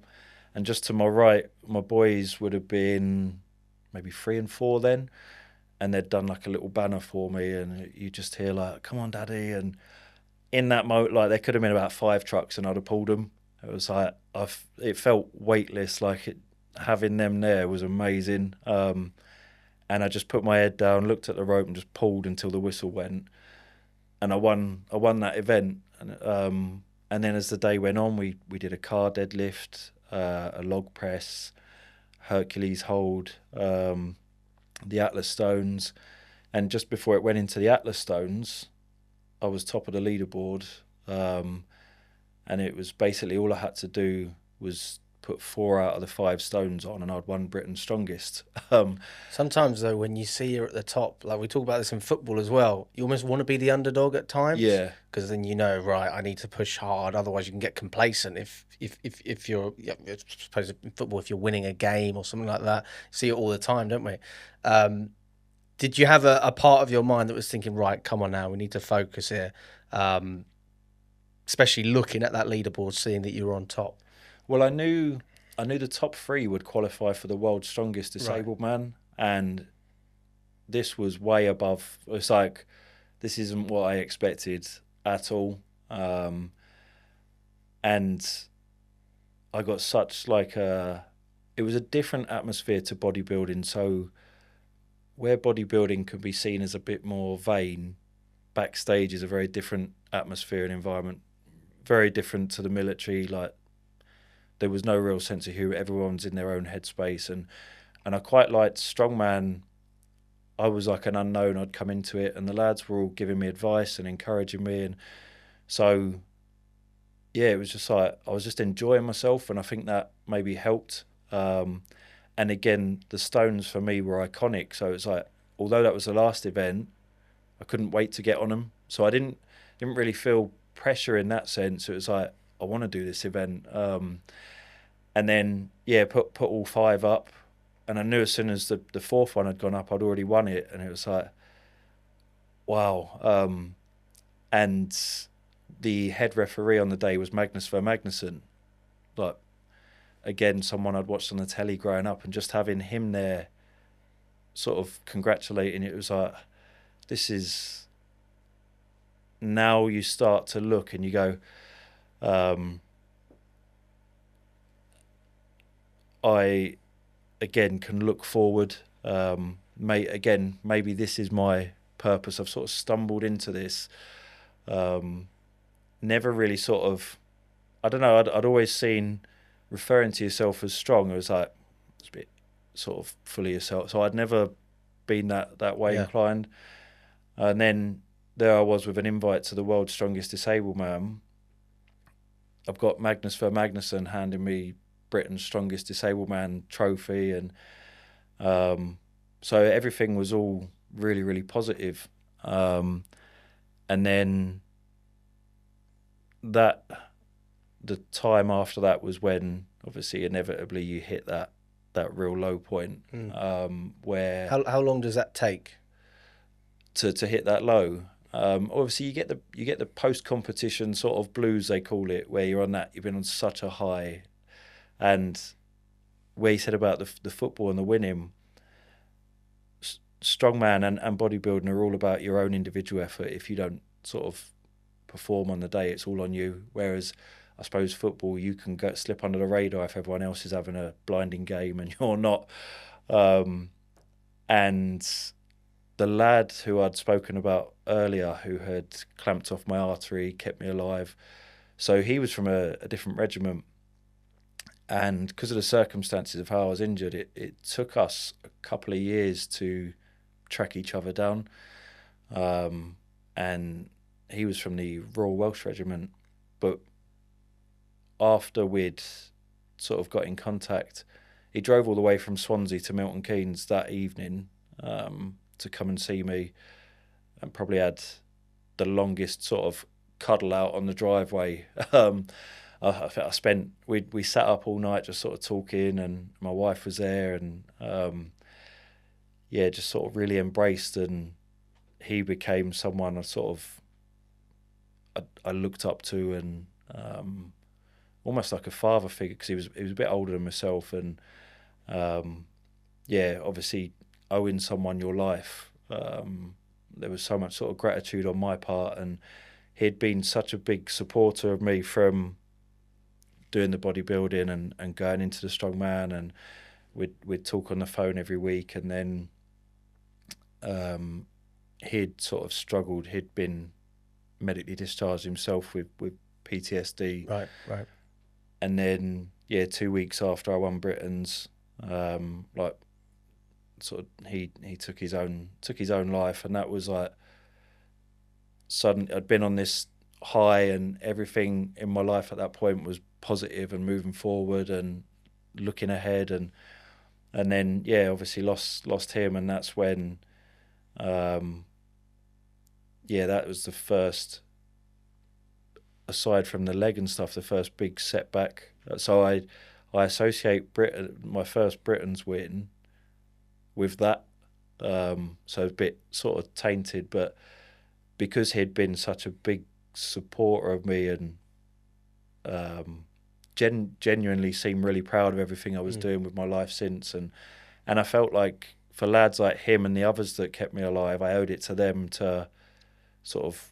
and just to my right, my boys would have been maybe 3 and 4 then, and they'd done like a little banner for me, and you just hear like, come on, Daddy. And in that moment, like there could have been about 5 trucks and I'd have pulled them. It was like, it felt weightless, like having them there was amazing. And I just put my head down, looked at the rope and just pulled until the whistle went. And I won that event. And then as the day went on, we did a car deadlift, a log press, Hercules hold, the Atlas Stones. And just before it went into the Atlas Stones, I was top of the leaderboard. And it was basically all I had to do was put 4 out of the 5 stones on, and I'd won Britain's Strongest. Sometimes though, when you see you're at the top, like we talk about this in football as well, you almost want to be the underdog at times. Yeah. Because then right, I need to push hard. Otherwise, you can get complacent if you're. I suppose in football, if you're winning a game or something like that, see it all the time, don't we? Did you have a part of your mind that was thinking, right, come on now, we need to focus here, especially looking at that leaderboard, seeing that you were on top? Well, I knew the top 3 would qualify for the world's strongest disabled man, and this was way above. It's like, this isn't what I expected at all, and I got such it was a different atmosphere to bodybuilding. So where bodybuilding could be seen as a bit more vain, backstage is a very different atmosphere and environment, very different to the military. Like, there was no real sense of humor. Everyone's in their own headspace. And I quite liked strongman. I was like an unknown. I'd come into it, and the lads were all giving me advice and encouraging me. And so, yeah, it was just like, I was just enjoying myself, and I think that maybe helped. And again, the stones for me were iconic. So it's like, although that was the last event, I couldn't wait to get on them. So I didn't really feel pressure in that sense. It was like, I want to do this event. And then, yeah, put all 5 up. And I knew as soon as the 4th one had gone up, I'd already won it. And it was like, wow. And the head referee on the day was Cver Xchange. Like, again, someone I'd watched on the telly growing up, and just having him there sort of congratulating, it was like, this is, now you start to look and you go, I again can look forward. Maybe this is my purpose. I've sort of stumbled into this. Never really sort of, I don't know, I'd always seen referring to yourself as strong. It was like, it's a bit sort of full of yourself. So I'd never been that way inclined. And then there I was with an invite to the world's strongest disabled man. I've got Cver Xchange handing me Britain's strongest disabled man trophy, and so everything was all really, really positive. And then the time after that was when obviously inevitably you hit that real low point. Where how long does that take to hit that low? Obviously you get the post competition sort of blues, they call it, where you've been on such a high. And where you said about the football and the winning, strongman and bodybuilding are all about your own individual effort. If you don't sort of perform on the day, it's all on you. Whereas I suppose football, you can slip under the radar if everyone else is having a blinding game and you're not. And the lad who I'd spoken about earlier, who had clamped off my artery, kept me alive, so he was from a different regiment. And because of the circumstances of how I was injured, it took us a couple of years to track each other down. And he was from the Royal Welsh Regiment. But after we'd sort of got in contact, he drove all the way from Swansea to Milton Keynes that evening to come and see me, and probably had the longest sort of cuddle out on the driveway. We sat up all night just sort of talking, and my wife was there, and just sort of really embraced, and he became someone I looked up to, and almost like a father figure, because he was a bit older than myself, and obviously owing someone your life, there was so much sort of gratitude on my part, and he'd been such a big supporter of me from doing the bodybuilding and going into the strongman, and we'd talk on the phone every week. And then he'd sort of struggled. He'd been medically discharged himself with PTSD. Right. And then 2 weeks after I won Britain's, he took his own life, and that was like sudden. I'd been on this high, and everything in my life at that point was positive and moving forward and looking ahead, and then obviously lost him, and that's when that was the first, aside from the leg and stuff, the first big setback. So I associate my first Britain's win with that, so a bit sort of tainted, but because he'd been such a big supporter of me, and genuinely seemed really proud of everything I was doing with my life since, and I felt like for lads like him and the others that kept me alive, I owed it to them to sort of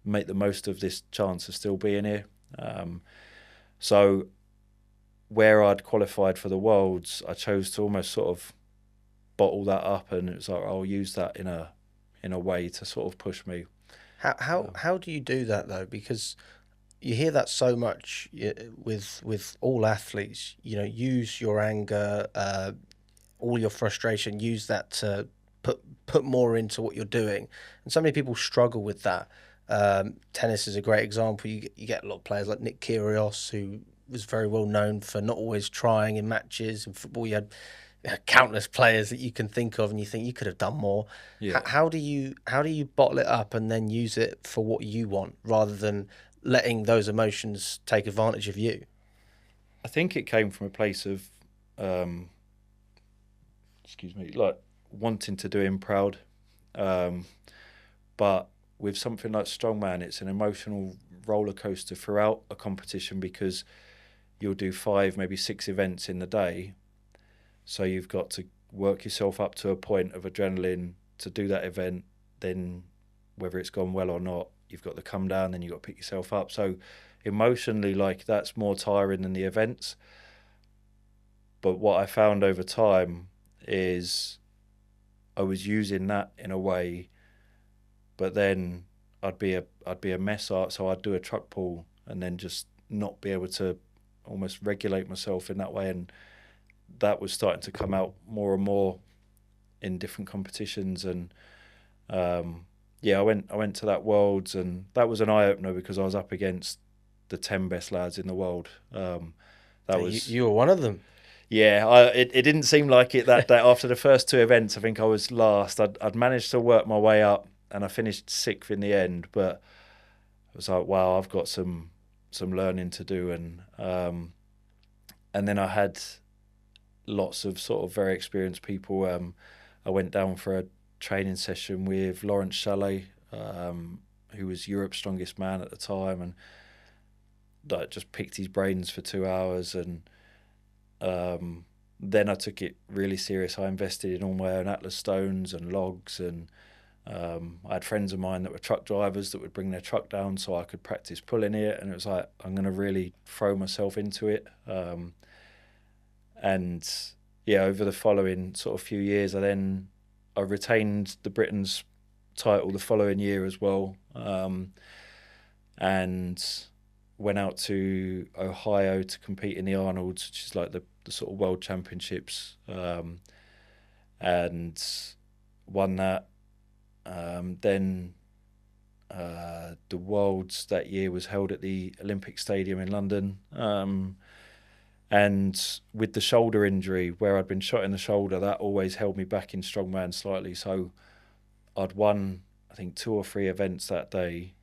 make the most of this chance of still being here. So where I'd qualified for the Worlds, I chose to almost sort of bottle that up, and it was like, I'll use that in a way to sort of push me. How do you do that though? Because you hear that so much with all athletes. Use your anger, all your frustration. Use that to put more into what you're doing. And so many people struggle with that. Tennis is a great example. You get a lot of players like Nick Kyrgios, who was very well known for not always trying in matches. In football, you had countless players that you can think of, and you think you could have done more. Yeah. How do you bottle it up and then use it for what you want, rather than letting those emotions take advantage of you? I think it came from a place of like wanting to do him proud, but with something like strongman, it's an emotional roller coaster throughout a competition, because you'll do 5, maybe 6 events in the day. So you've got to work yourself up to a point of adrenaline to do that event. Then whether it's gone well or not, you've got to come down, then you've got to pick yourself up. So emotionally, like, that's more tiring than the events. But what I found over time is I was using that in a way, but then I'd be a mess art, so I'd do a truck pull and then just not be able to almost regulate myself in that way. And that was starting to come out more and more in different competitions. And yeah, I went to that Worlds, and that was an eye opener because I was up against the 10 best lads in the world. You were one of them. Yeah, it didn't seem like it that day. After the first 2 events, I think I was last. I'd managed to work my way up, and I finished 6th in the end. But I was like, wow, I've got some learning to do. And then I had lots of sort of very experienced people. I went down for a training session with Lawrence Chalet, who was Europe's strongest man at the time, and I just picked his brains for 2 hours. And then I took it really serious. I invested in all my own Atlas stones and logs, and I had friends of mine that were truck drivers that would bring their truck down so I could practice pulling it. And it was like, I'm going to really throw myself into it. And yeah, over the following sort of few years, I retained the Britain's title the following year as well, and went out to Ohio to compete in the Arnold's, which is like the sort of world championships, and won that. Then the Worlds that year was held at the Olympic Stadium in London, and with the shoulder injury, where I'd been shot in the shoulder, that always held me back in strongman slightly. So I'd won, I think, 2 or 3 events that day,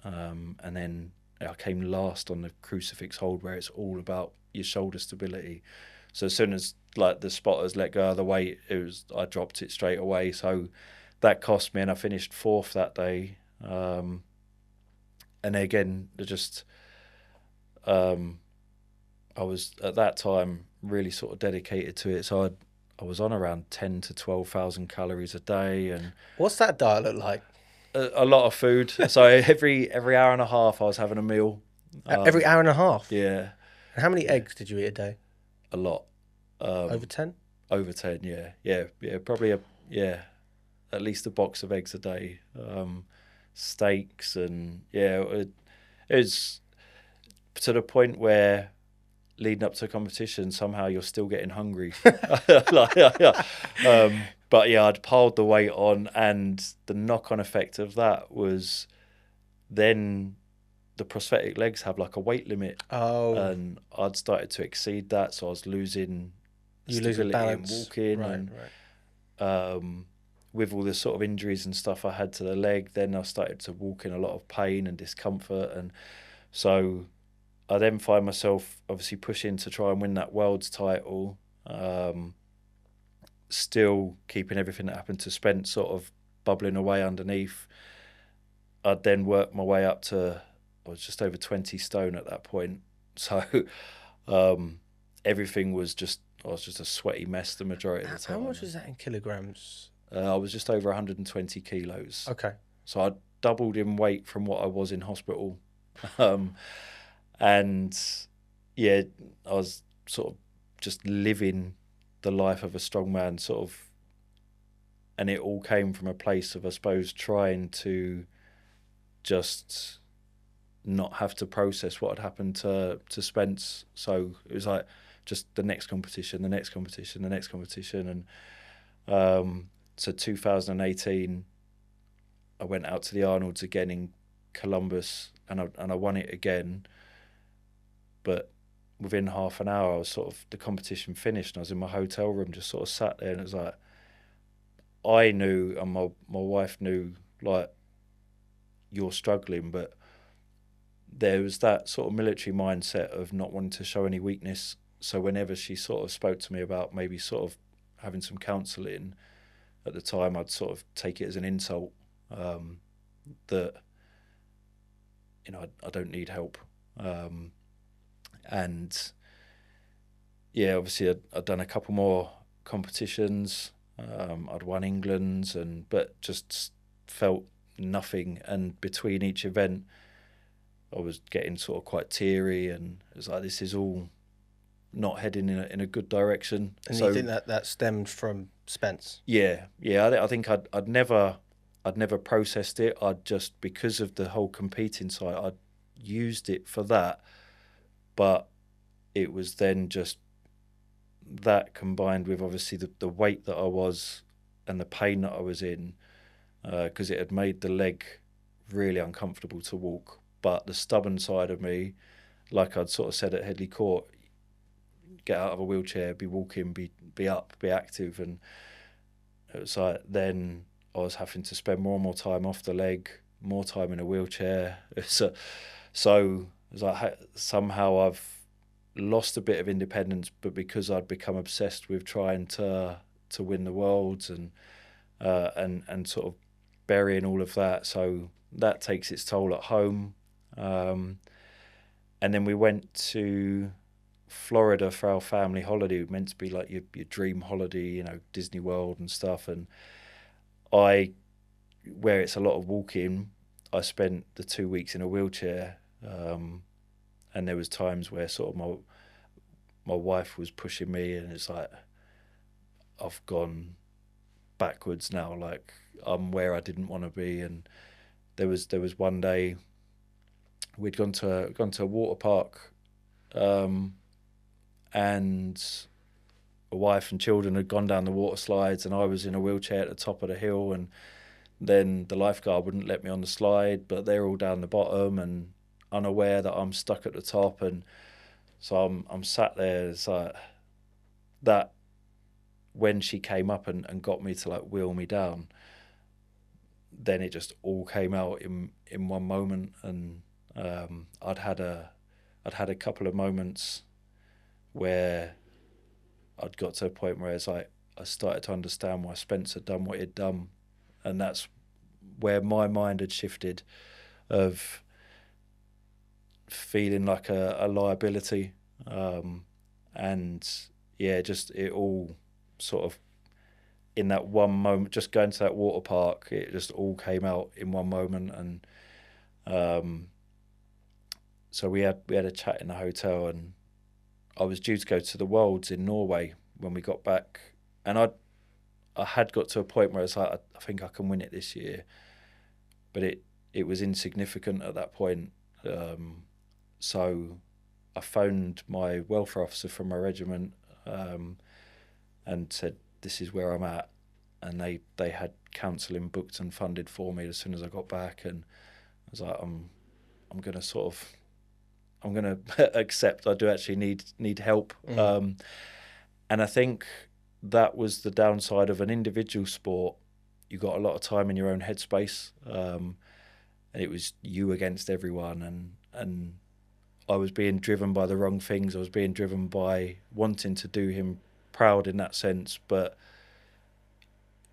and then I came last on the crucifix hold, where it's all about your shoulder stability. So as soon as like the spotters let go of the weight, I dropped it straight away. So that cost me, and I finished 4th that day. And again, I was at that time really sort of dedicated to it. So I was on around 10 to 12,000 calories a day. And What's that diet look like? A lot of food. So every hour and a half I was having a meal. Every hour and a half? Yeah. And how many eggs did you eat a day? A lot. Over 10? Over 10, yeah. Yeah, probably at least a box of eggs a day. Steaks, and yeah, it was to the point where leading up to a competition, somehow you're still getting hungry. But yeah, I'd piled the weight on, and the knock-on effect of that was then the prosthetic legs have like a weight limit. Oh. And I'd started to exceed that, so I was losing stability and walking. Right. With all the sort of injuries and stuff I had to the leg, then I started to walk in a lot of pain and discomfort. And so I then find myself obviously pushing to try and win that World's title, still keeping everything that happened to Spence sort of bubbling away underneath. I'd then work my way up to, I was just over 20 stone at that point. So everything was I was just a sweaty mess the majority of the time. How much is that in kilograms? I was just over 120 kilos. Okay. So I doubled in weight from what I was in hospital. And yeah, I was sort of just living the life of a strongman sort of, and it all came from a place of, I suppose, trying to just not have to process what had happened to Spence. So it was like just the next competition, the next competition, the next competition. And so 2018, I went out to the Arnold's again in Columbus, and I won it again. But within half an hour, I was sort of, the competition finished, and I was in my hotel room, just sort of sat there, and it was like, I knew, and my wife knew, like, you're struggling, but there was that sort of military mindset of not wanting to show any weakness. So whenever she sort of spoke to me about maybe sort of having some counselling, at the time I'd sort of take it as an insult. that, I don't need help. And yeah, obviously I'd done a couple more competitions. I'd won England's, but just felt nothing. And between each event, I was getting sort of quite teary, and it was like, this is all not heading in a good direction. And so, you think that stemmed from Spence? Yeah. I think I'd never processed it. I'd just, because of the whole competing side, I'd used it for that, but it was then just that combined with obviously the weight that I was and the pain that I was in, because it had made the leg really uncomfortable to walk. But the stubborn side of me, like I'd sort of said at Headley Court, get out of a wheelchair, be walking, be up, be active. And it was like, then I was having to spend more and more time off the leg, more time in a wheelchair. So it was like, somehow I've lost a bit of independence, but because I'd become obsessed with trying to win the worlds and sort of burying all of that, so that takes its toll at home. And then we went to Florida for our family holiday. It was meant to be like your dream holiday, Disney World and stuff. And where it's a lot of walking, I spent the 2 weeks in a wheelchair. And there was times where sort of my wife was pushing me, and it's like, I've gone backwards now. Like, I'm where I didn't want to be. And there was one day we'd gone to a water park, and a wife and children had gone down the water slides, and I was in a wheelchair at the top of the hill, and then the lifeguard wouldn't let me on the slide, but they're all down the bottom and unaware that I'm stuck at the top. And so I'm sat there. It's like that, when she came up and got me to like wheel me down, then it just all came out in one moment. And I'd had a couple of moments where I'd got to a point where it's like I started to understand why Spence had done what he'd done, and that's where my mind had shifted, of feeling like a liability, and yeah, just it all sort of in that one moment, just going to that water park, it just all came out in one moment. And so we had a chat in the hotel, and I was due to go to the Worlds in Norway when we got back, and I had got to a point where it's like, I think I can win it this year, but it was insignificant at that point. So I phoned my welfare officer from my regiment, and said, this is where I'm at. And they had counselling booked and funded for me as soon as I got back. And I was like, I'm going to accept I do actually need help. And I think that was the downside of an individual sport. You got a lot of time in your own headspace, and it was you against everyone. And I was being driven by the wrong things. I was being driven by wanting to do him proud in that sense, but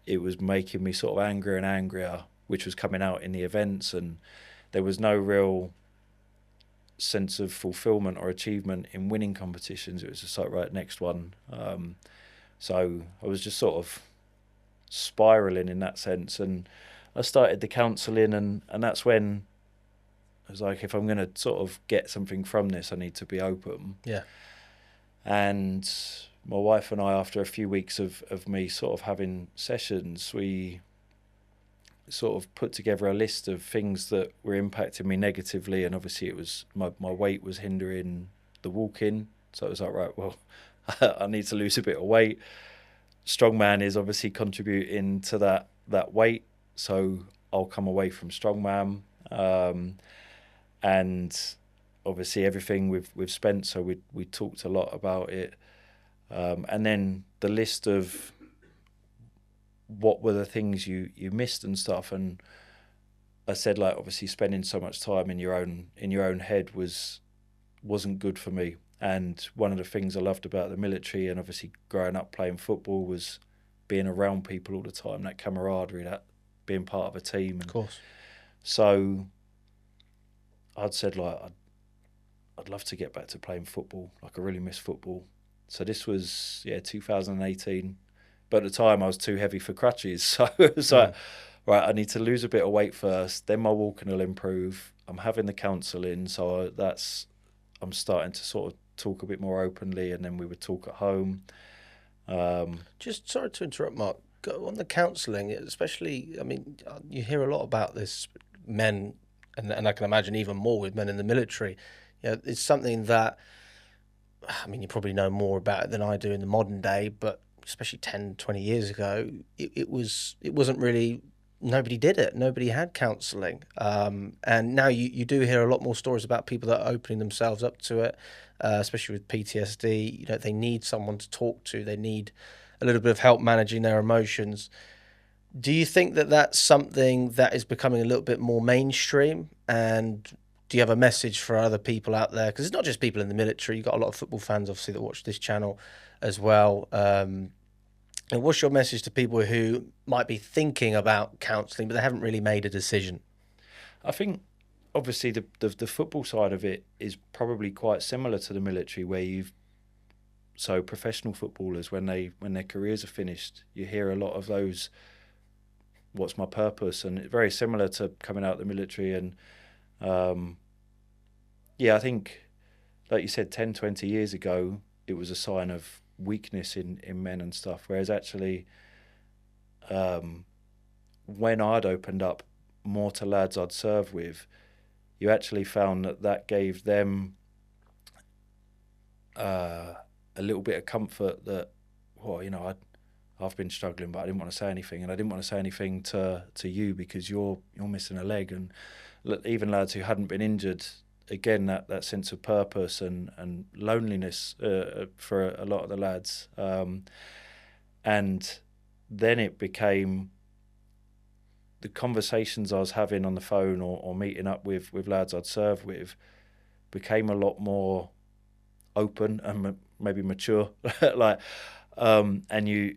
it was making me sort of angrier and angrier, which was coming out in the events, and there was no real sense of fulfillment or achievement in winning competitions. It was just like, right, next one. So I was just sort of spiraling in that sense, and I started the counselling, and that's when I was like, if I'm going to sort of get something from this, I need to be open. Yeah. And my wife and I, after a few weeks of me sort of having sessions, we sort of put together a list of things that were impacting me negatively. And obviously it was my weight was hindering the walking. So it was like, right, well, I need to lose a bit of weight. Strongman is obviously contributing to that weight. So I'll come away from strongman. And obviously everything with Spence, so we talked a lot about it. And then the list of what were the things you missed and stuff. And I said, like, obviously spending so much time in your own head wasn't good for me. And one of the things I loved about the military and obviously growing up playing football was being around people all the time, that camaraderie, that being part of a team. Of course. So I'd said, like, I'd love to get back to playing football. Like, I really miss football. So this was, 2018. But at the time, I was too heavy for crutches. So it was like, right, I need to lose a bit of weight first. Then my walking will improve. I'm having the counselling. So I'm starting to sort of talk a bit more openly. And then we would talk at home. Just sorry to interrupt, Mark. Go on the counselling, especially, I mean, you hear a lot about this, men, and I can imagine even more with men in the military. It's something that, I mean, you probably know more about it than I do in the modern day, but especially 10, 20 years ago, it wasn't really, nobody did it. Nobody had counselling. And now you do hear a lot more stories about people that are opening themselves up to it, especially with PTSD. They need someone to talk to. They need a little bit of help managing their emotions. Do you think that that's something that is becoming a little bit more mainstream? And do you have a message for other people out there? Because it's not just people in the military. You've got a lot of football fans, obviously, that watch this channel as well. And what's your message to people who might be thinking about counselling, but they haven't really made a decision? I think, obviously, the football side of it is probably quite similar to the military, where so professional footballers, when their careers are finished, you hear a lot of those, what's my purpose? And it's very similar to coming out of the military. And I think, like you said, 10, 20 years ago, it was a sign of weakness in men and stuff. Whereas actually, when I'd opened up more to lads I'd served with, you actually found that gave them a little bit of comfort that, well, I've been struggling, but I didn't want to say anything, and I didn't want to say anything to you because you're missing a leg. And even lads who hadn't been injured, again, that sense of purpose and loneliness for a lot of the lads. And then it became the conversations I was having on the phone or meeting up with lads I'd served with became a lot more open and maybe mature. And you,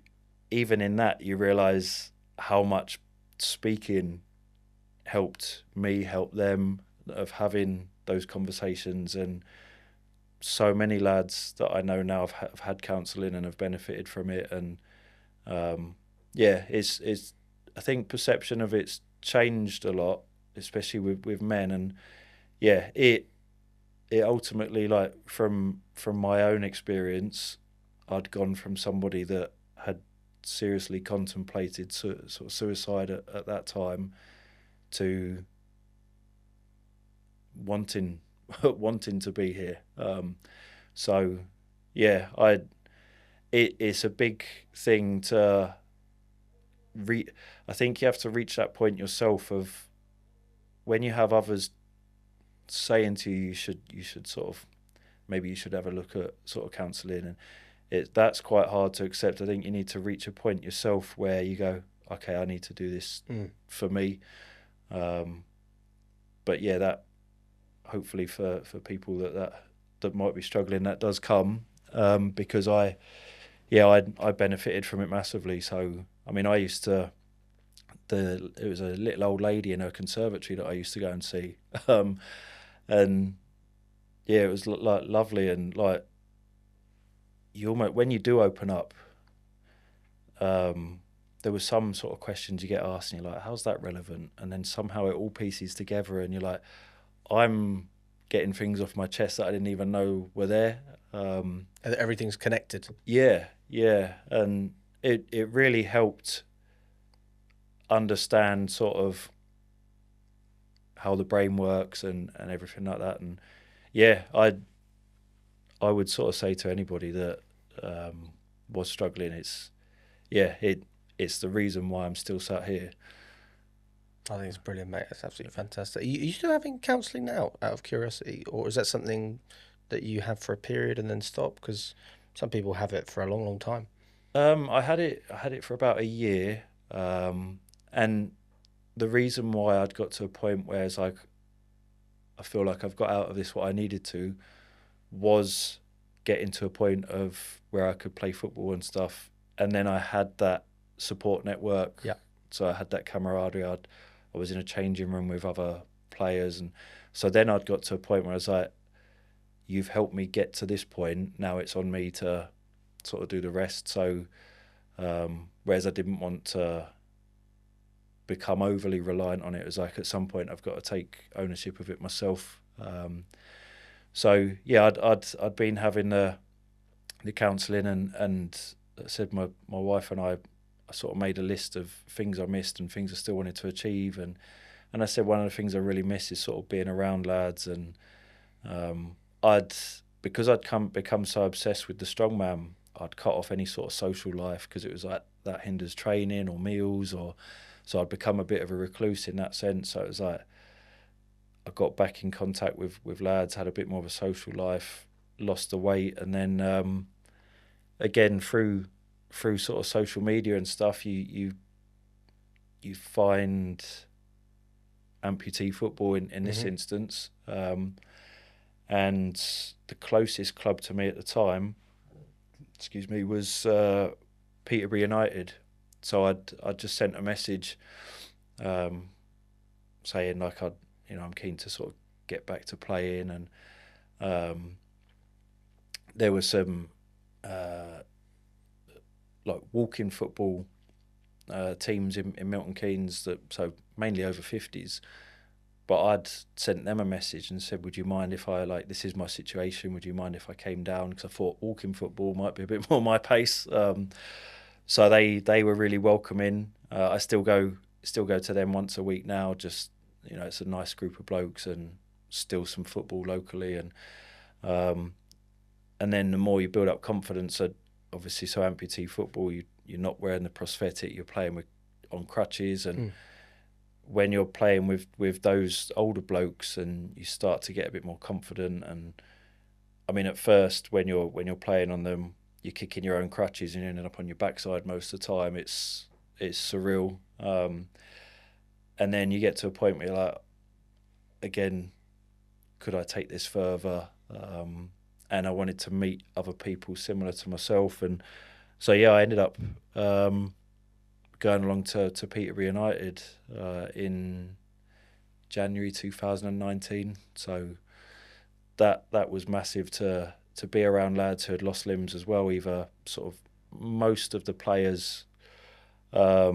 even in that, you realise how much speaking helped me, help them, of having those conversations. And so many lads that I know now have had counselling and have benefited from it. And it's I think perception of it's changed a lot, especially with men. And it ultimately, like, from my own experience, I'd gone from somebody that had seriously contemplated sort of suicide at that time to wanting to be here. It's a big thing to I think you have to reach that point yourself of when you have others saying to you, you should sort of, maybe you should have a look at sort of counselling, and that's quite hard to accept. I think you need to reach a point yourself where you go, okay, I need to do this for me. But yeah, that hopefully for people that might be struggling, that does come, because I benefited from it massively. So I mean, it was a little old lady in her conservatory that I used to go and see, and it was like lovely. And like, you almost, when you do open up, there was some sort of questions you get asked, and you're like, how's that relevant? And then somehow it all pieces together, and you're like, I'm getting things off my chest that I didn't even know were there. And everything's connected. Yeah, and it really helped understand sort of how the brain works and everything like that. And I would sort of say to anybody that was struggling, it's the reason why I'm still sat here. I think it's brilliant, mate. That's absolutely fantastic. Are you still having counselling now, out of curiosity, or is that something that you have for a period and then stop? Because some people have it for a long, long time. I had it for about a year, and the reason why I'd got to a point where it's like, I feel like I've got out of this what I needed to, was getting to a point of where I could play football and stuff, and then I had that support network. Yeah. So I had that camaraderie. I was in a changing room with other players, and so then I'd got to a point where I was like, you've helped me get to this point, now it's on me to sort of do the rest. So whereas I didn't want to become overly reliant on it, it was like at some point I've got to take ownership of it myself. So yeah, I'd been having the counselling, and I said my wife and I sort of made a list of things I missed and things I still wanted to achieve, and I said one of the things I really miss is sort of being around lads, and because I'd become so obsessed with the strongman, I'd cut off any sort of social life because it was like that hinders training or meals, or so I'd become a bit of a recluse in that sense. So it was like I got back in contact with lads, had a bit more of a social life, lost the weight, and then again through sort of social media and stuff, you find amputee football in this instance, and the closest club to me at the time, was Peterborough United. So I'd just sent a message saying like I'm keen to sort of get back to playing, and there was some like walking football teams in Milton Keynes, so mainly over 50s, but I'd sent them a message and said, would you mind if I, like, this is my situation, would you mind if I came down, because I thought walking football might be a bit more my pace. So they were really welcoming. I still go to them once a week now, just, it's a nice group of blokes and still some football locally, and then the more you build up confidence, obviously, so amputee football, you're not wearing the prosthetic, you're playing on crutches, and when you're playing with those older blokes, and you start to get a bit more confident. And I mean, at first when you're playing on them, you're kicking your own crutches and you ended up on your backside most of the time. It's surreal. And then you get to a point where you're like, again, could I take this further? And I wanted to meet other people similar to myself, and so yeah, I ended up going along to Peterborough United in January 2019. So that was massive to be around lads who had lost limbs as well. Either sort of most of the players are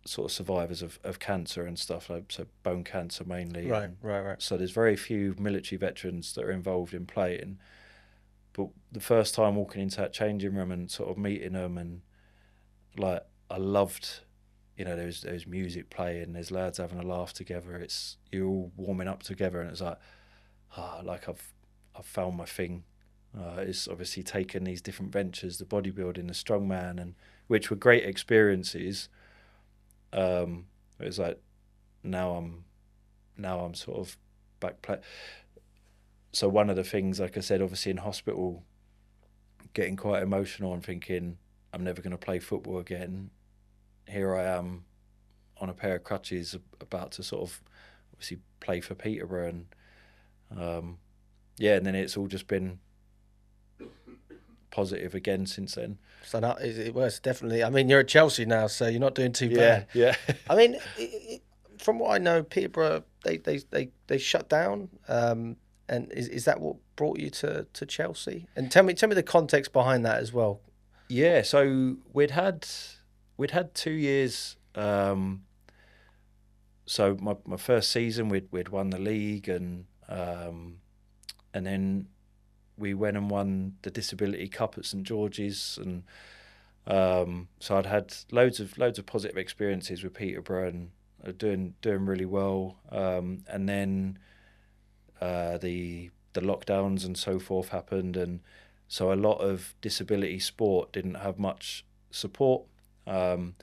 sort of survivors of cancer and stuff, like, so bone cancer mainly. Right. So there's very few military veterans that are involved in playing. But the first time walking into that changing room and sort of meeting them, and like I loved, there's music playing, there's lads having a laugh together. You're all warming up together, and it's like, like I've found my thing. It's obviously taken these different ventures, the bodybuilding, the strongman, and which were great experiences. It was like now I'm sort of back play. So one of the things, like I said, obviously in hospital, getting quite emotional and thinking I'm never going to play football again. Here I am on a pair of crutches, about to sort of obviously play for Peterborough, and and then it's all just been positive again since then. So that it's definitely. I mean, you're at Chelsea now, so you're not doing too bad. Yeah. I mean, from what I know, Peterborough they shut down. And is that what brought you to Chelsea? And tell me the context behind that as well. Yeah, so we'd had 2 years. So my first season, we'd won the league, and then we went and won the Disability Cup at St George's, and so I'd had loads of positive experiences with Peterborough, and doing really well. And then the lockdowns and so forth happened, and so a lot of disability sport didn't have much support. And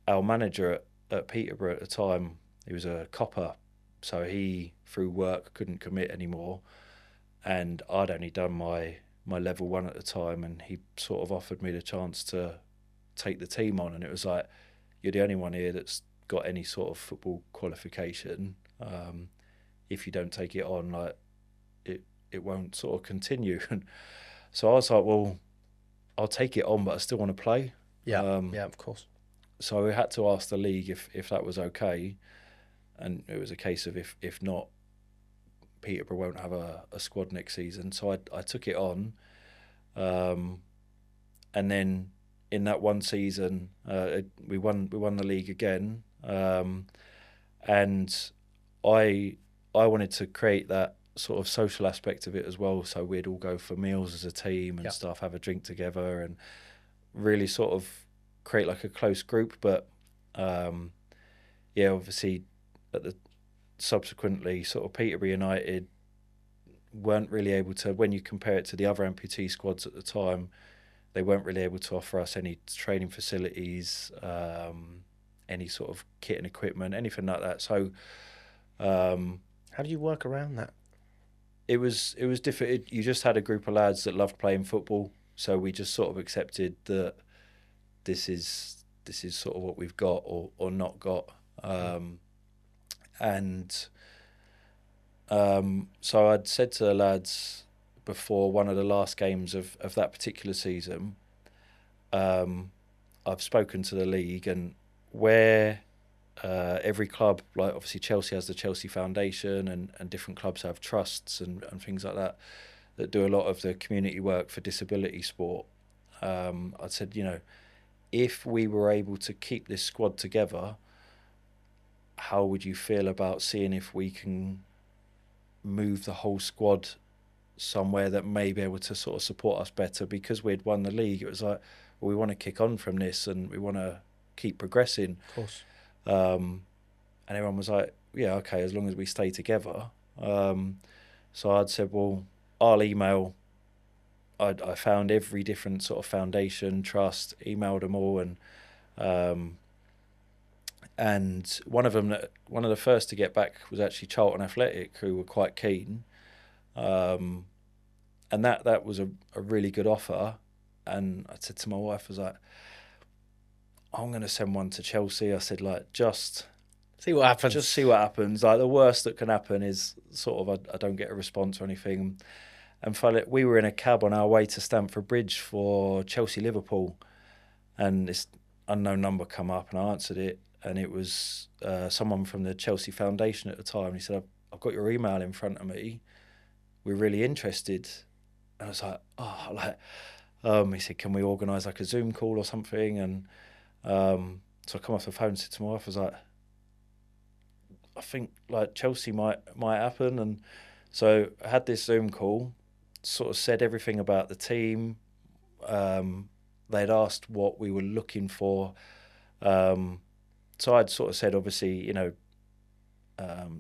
our manager at Peterborough at the time, he was a copper, so he through work couldn't commit anymore, and I'd only done my level 1 at the time, and he sort of offered me the chance to take the team on, and it was like, you're the only one here that's got any sort of football qualification. If you don't take it on, like it won't sort of continue. And so I was like, well, I'll take it on, but I still want to play. Yeah, of course. So we had to ask the league if that was okay, and it was a case of if not, Peterborough won't have a squad next season. So I took it on, and then in that one season, we won the league again, and I wanted to create that sort of social aspect of it as well. So we'd all go for meals as a team and stuff, have a drink together, and really sort of create like a close group. But obviously subsequently sort of Peterborough United weren't really able to, when you compare it to the other amputee squads at the time, they weren't really able to offer us any training facilities, any sort of kit and equipment, anything like that. So how do you work around that? It was difficult. You just had a group of lads that loved playing football, so we just sort of accepted that this is sort of what we've got or not got. So I'd said to the lads before one of the last games of that particular season, I've spoken to the league, and where every club, like obviously Chelsea has the Chelsea Foundation, and different clubs have trusts and things like that do a lot of the community work for disability sport. I said, if we were able to keep this squad together, how would you feel about seeing if we can move the whole squad somewhere that may be able to sort of support us better? Because we'd won the league, it was like, well, we want to kick on from this and we want to keep progressing. Of course. And everyone was like, yeah, okay, as long as we stay together. So I'd said, well, I'll email. I found every different sort of foundation, trust, emailed them all, and one of the first to get back was actually Charlton Athletic, who were quite keen, and that was a really good offer. And I said to my wife, I was like, I'm going to send one to Chelsea. I said, like, just see what happens. Just see what happens. Like, the worst that can happen is sort of I don't get a response or anything. And we were in a cab on our way to Stamford Bridge for Chelsea-Liverpool, and this unknown number come up, and I answered it, and it was someone from the Chelsea Foundation at the time. He said, I've got your email in front of me. We're really interested. And I was like, he said, can we organise like a Zoom call or something? And so I come off the phone and said to my wife, I was like, I think like Chelsea might happen. And so I had this Zoom call, sort of said everything about the team. They'd asked what we were looking for. So I'd sort of said, obviously,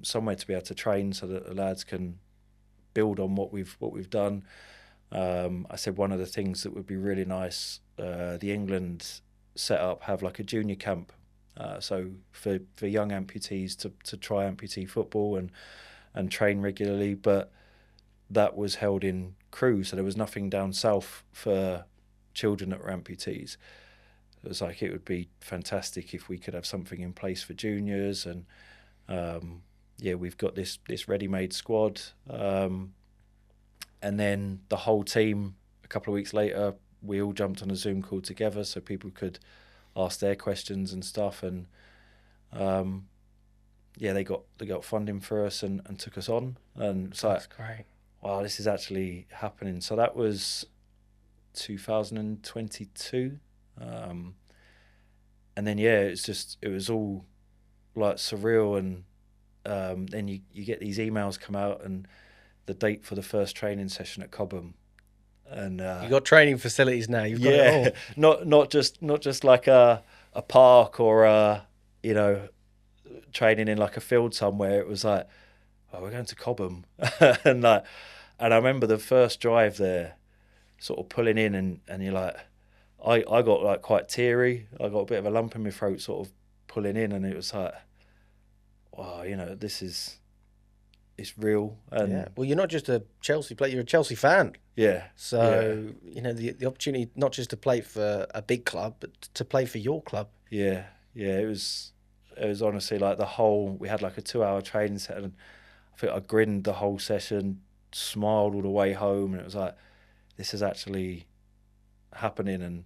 somewhere to be able to train so that the lads can build on what we've done. I said one of the things that would be really nice, the England setup have like a junior camp, so for young amputees to try amputee football and train regularly, but that was held in Crewe, so there was nothing down south for children that were amputees. It was like, it would be fantastic if we could have something in place for juniors, and we've got this ready-made squad. And then the whole team, a couple of weeks later, we all jumped on a Zoom call together so people could ask their questions and stuff. And they got funding for us and took us on. And so that's great. Wow, this is actually happening. So that was 2022. And then it was all like surreal. And then you get these emails come out and the date for the first training session at Cobham, and you got training facilities now. You've got it all. not just like a park or training in like a field somewhere. It was like, oh, we're going to Cobham, and I remember the first drive there, sort of pulling in, and you're like, I got like quite teary. I got a bit of a lump in my throat, sort of pulling in, and it was like, wow, it's real. And well, you're not just a Chelsea player, you're a Chelsea fan. Yeah. So, the opportunity not just to play for a big club, but to play for your club. Yeah. Yeah, it was honestly like we had like a 2-hour training session, and I think I grinned the whole session, smiled all the way home, and it was like, this is actually happening. And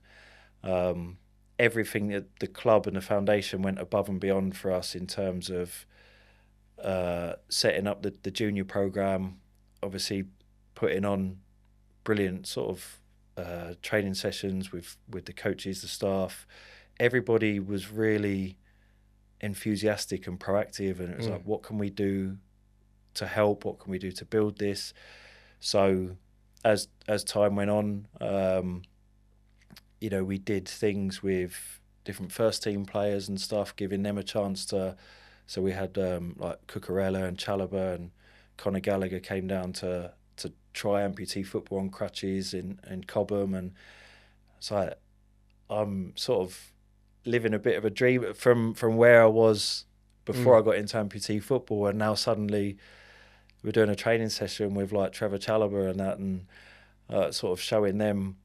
everything that the club and the foundation went above and beyond for us in terms of setting up the junior program, obviously putting on brilliant sort of training sessions with the coaches, the staff. Everybody was really enthusiastic and proactive, and it was like, what can we do to help? What can we do to build this? So as time went on, we did things with different first team players and stuff, giving them a chance to. So we had like Cucurella and Chalobah and Conor Gallagher came down to try amputee football on crutches in Cobham, and so I'm sort of living a bit of a dream from where I was before I got into amputee football, and now suddenly we're doing a training session with like Cver Xchange and that, and sort of showing them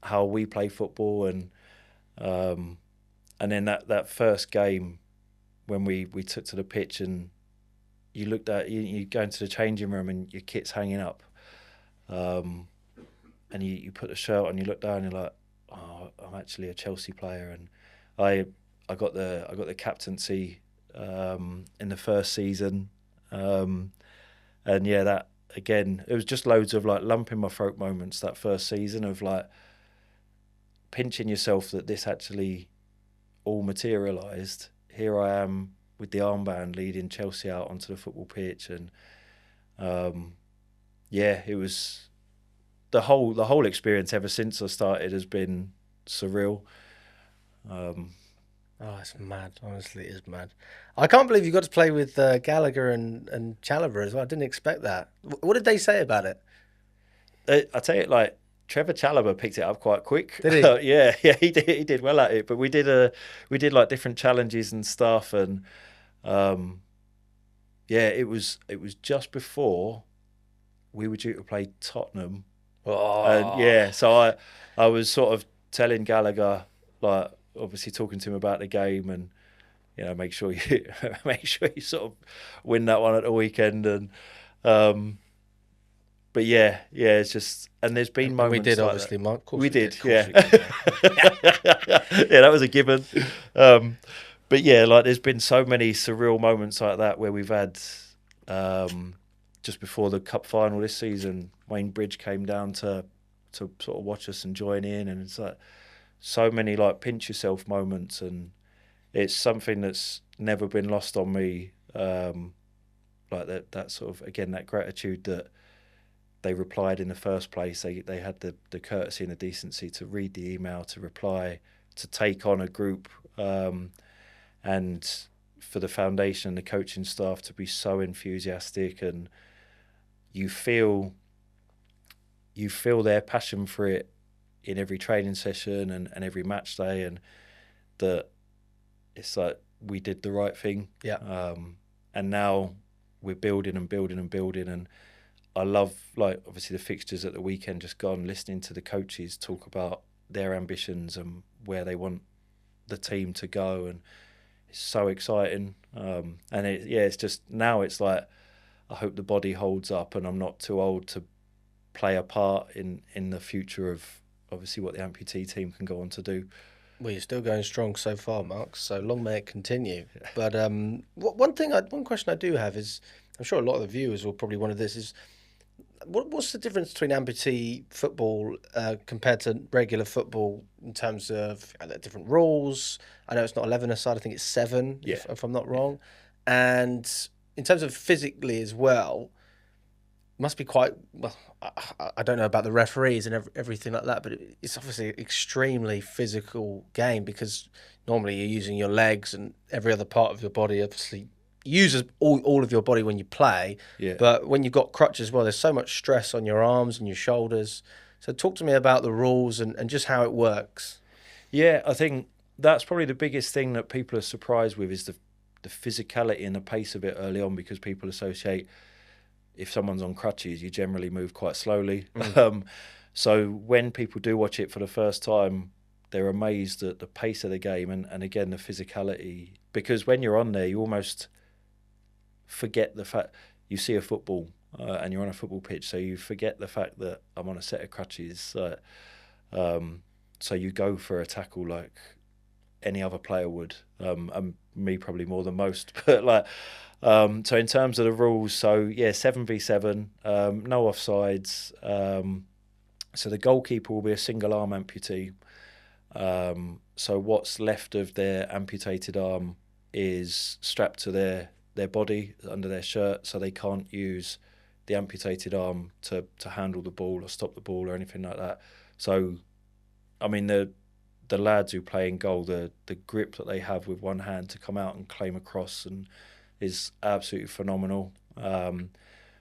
how we play football, and then that first game when we took to the pitch and you looked at you go into the changing room and your kit's hanging up, and you put the shirt on, you look down and you're like, oh, I'm actually a Chelsea player, and I got the captaincy in the first season, and yeah, that again, it was just loads of like lump in my throat moments that first season of like pinching yourself that this actually all materialised. Here I am with the armband leading Chelsea out onto the football pitch, and yeah, it was the whole experience ever since I started has been surreal. Oh, it's mad. Honestly, it is mad. I can't believe you got to play with Gallagher and Chalobah as well. I didn't expect that. What did they say about it? I tell you, like, Cver Xchange picked it up quite quick. Did he? Yeah, he did well at it. But we did like different challenges and stuff, and yeah, it was just before we were due to play Tottenham. Oh. And yeah, so I was sort of telling Gallagher, like, obviously talking to him about the game, and make sure you sort of win that one at the weekend, and but yeah, it's just, and there's been moments we did like obviously, that. Mark. We did, yeah. Yeah, that was a given. But yeah, like there's been so many surreal moments like that where we've had just before the cup final this season, Wayne Bridge came down to sort of watch us and join in, and it's like so many like pinch yourself moments, and it's something that's never been lost on me. Like that sort of, again, that gratitude that they replied in the first place. They had the courtesy and the decency to read the email, to reply, to take on a group, and for the foundation and the coaching staff to be so enthusiastic, and you feel their passion for it in every training session and every match day, and that it's like we did the right thing. Yeah. And now we're building and building and building, and I love, like, obviously the fixtures at the weekend just gone, listening to the coaches talk about their ambitions and where they want the team to go, and it's so exciting. And it's just, now it's like, I hope the body holds up and I'm not too old to play a part in the future of obviously what the amputee team can go on to do. Well, you're still going strong so far, Mark, so long may it continue. But one question I do have is, I'm sure a lot of the viewers will probably wonder this, is what's the difference between amputee football compared to regular football in terms of different rules? I know it's not 11 aside, I think it's 7, if I'm not wrong. And in terms of physically as well, must be quite, well, I don't know about the referees and everything like that, but it's obviously an extremely physical game, because normally you're using your legs and every other part of your body obviously uses all of your body when you play. Yeah. But when you've got crutches as well, there's so much stress on your arms and your shoulders. So talk to me about the rules and just how it works. Yeah, I think that's probably the biggest thing that people are surprised with, is the physicality and the pace of it early on, because people associate, if someone's on crutches, you generally move quite slowly. So when people do watch it for the first time, they're amazed at the pace of the game and again, the physicality. Because when you're on there, you almost forget the fact you see a football and you're on a football pitch, so you forget the fact that I'm on a set of crutches. So you go for a tackle like any other player would, and me probably more than most. But like, so in terms of the rules, so yeah, 7v7, no offsides. So the goalkeeper will be a single arm amputee. So what's left of their amputated arm is strapped to their body under their shirt, so they can't use the amputated arm to handle the ball or stop the ball or anything like that. So, I mean, the lads who play in goal, the grip that they have with one hand to come out and claim a cross and is absolutely phenomenal.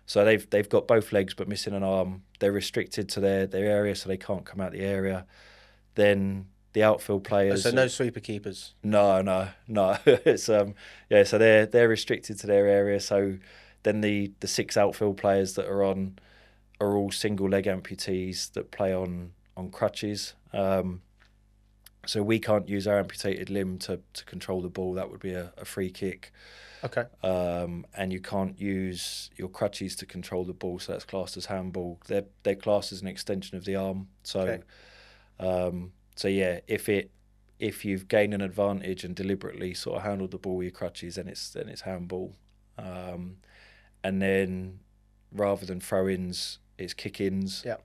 So they've got both legs but missing an arm. They're restricted to their area, so they can't come out the area. Then the outfield players. So no sweeper keepers. No. It's yeah. So they're restricted to their area. So then the 6 outfield players that are on are all single leg amputees that play on crutches. So we can't use our amputated limb to control the ball. That would be a free kick. Okay. And you can't use your crutches to control the ball, so that's classed as handball. They're classed as an extension of the arm. So, okay. So yeah, if you've gained an advantage and deliberately sort of handled the ball with your crutches, then it's handball. And then rather than throw-ins, it's kick-ins. Yeah.